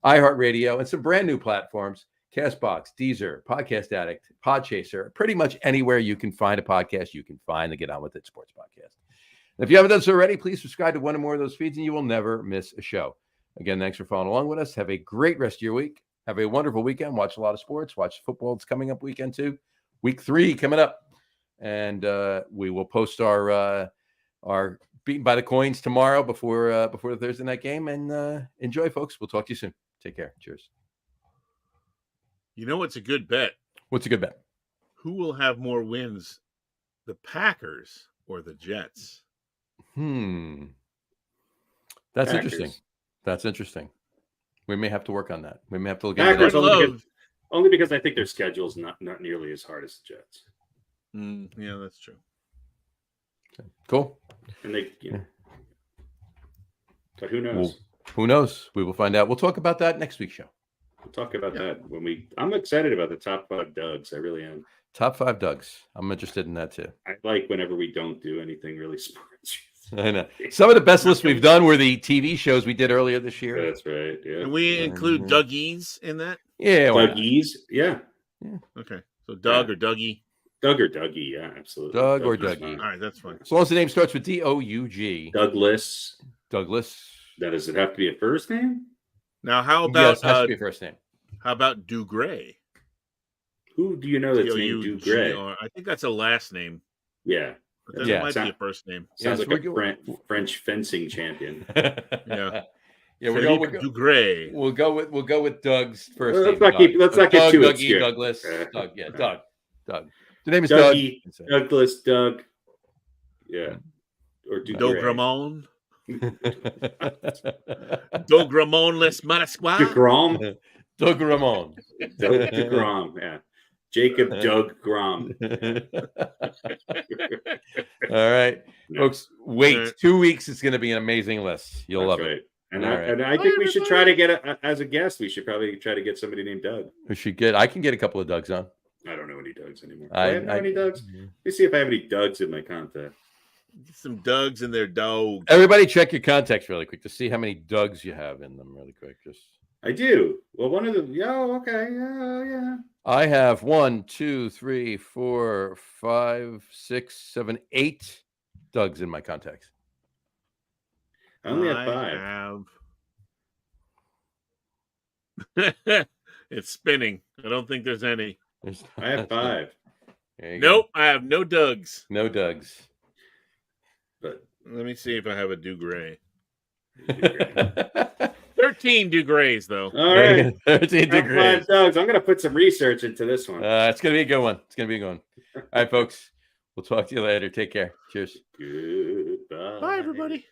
iHeartRadio, and some brand new platforms, CastBox, Deezer, Podcast Addict, Podchaser. Pretty much anywhere you can find a podcast, you can find the Get On With It Sports Podcast. And if you haven't done so already, please subscribe to one or more of those feeds and you will never miss a show. Again, thanks for following along with us. Have a great rest of your week. Have a wonderful weekend. Watch a lot of sports. Watch football. It's coming up weekend too. Week 3 coming up. And we will post our Beaten by the Coins tomorrow before the Thursday night game. And enjoy, folks. We'll talk to you soon. Take care. Cheers. You know what's a good bet? What's a good bet? Who will have more wins, the Packers or the Jets? That's Packers. interesting. That's interesting. We may have to work on that. We may have to look Packers into that. only because I think their schedule's not nearly as hard as the Jets. Yeah, that's true. Cool. And they, but who knows? Who knows? We will find out. We'll talk about that next week's show. We'll talk about that I'm excited about the top 5 Dougs. I really am. Top 5 Dougs. I'm interested in that too. I like whenever we don't do anything really sports. I know. Some of the best lists we've done were the TV shows we did earlier this year. That's right. Yeah. Can we include Dougies in that? Yeah. Dougies? Yeah. Okay. So Doug or Dougie? Doug or Dougie. Yeah, absolutely. Doug or Dougie. All right, that's fine. As long as the name starts with D-O-U-G. Douglas. Does it have to be a first name? Now, how about yes, it has to be a first name. How about Dugray? Who do you know that's named Dugray? I think that's a last name. Yeah. But then it might be a first name. Sounds like a French fencing champion. Yeah. Yeah, we'll go Dugray. We'll go with Doug's first name. Let's not get too Dougie, obscure. Douglas, Doug. Yeah, Doug. The name is Dougie, Doug. Douglas, Doug. Yeah. Or Dugray. Dogramon. Doug Ramonless Manasqua. DeGrom. Doug Ramon. Doug DeGrom. Yeah. Jacob Doug Grom. All right, No. folks. Wait, All right. 2 weeks. It's going to be an amazing list. You'll love That's it. right. And All I, right. and I think we should try to get as a guest. We should probably try to get somebody named Doug. We should get. I can get a couple of Dougs on. I don't know any Dougs anymore. Do I have any Dougs? Mm-hmm. Let me see if I have any Dougs in my contact. Get some Dougs in their dogs. Everybody, check your contacts really quick to see how many Dougs you have in them. Really quick, just. I do. Well, one of them. Yeah. Okay. Yeah. I have 1, 2, 3, 4, 5, 6, 7, 8 Dougs in my contacts. I only have 5. It's spinning. I don't think there's any. I have 5. Nope, I have no Dougs. No Dougs. But let me see if I have a Dugray. 13 Dugrays, though. All right. 13 degrees. 5 Dougs. I'm going to put some research into this one. It's going to be a good one. It's going to be a good one. All right, folks. We'll talk to you later. Take care. Cheers. Goodbye. Bye, everybody.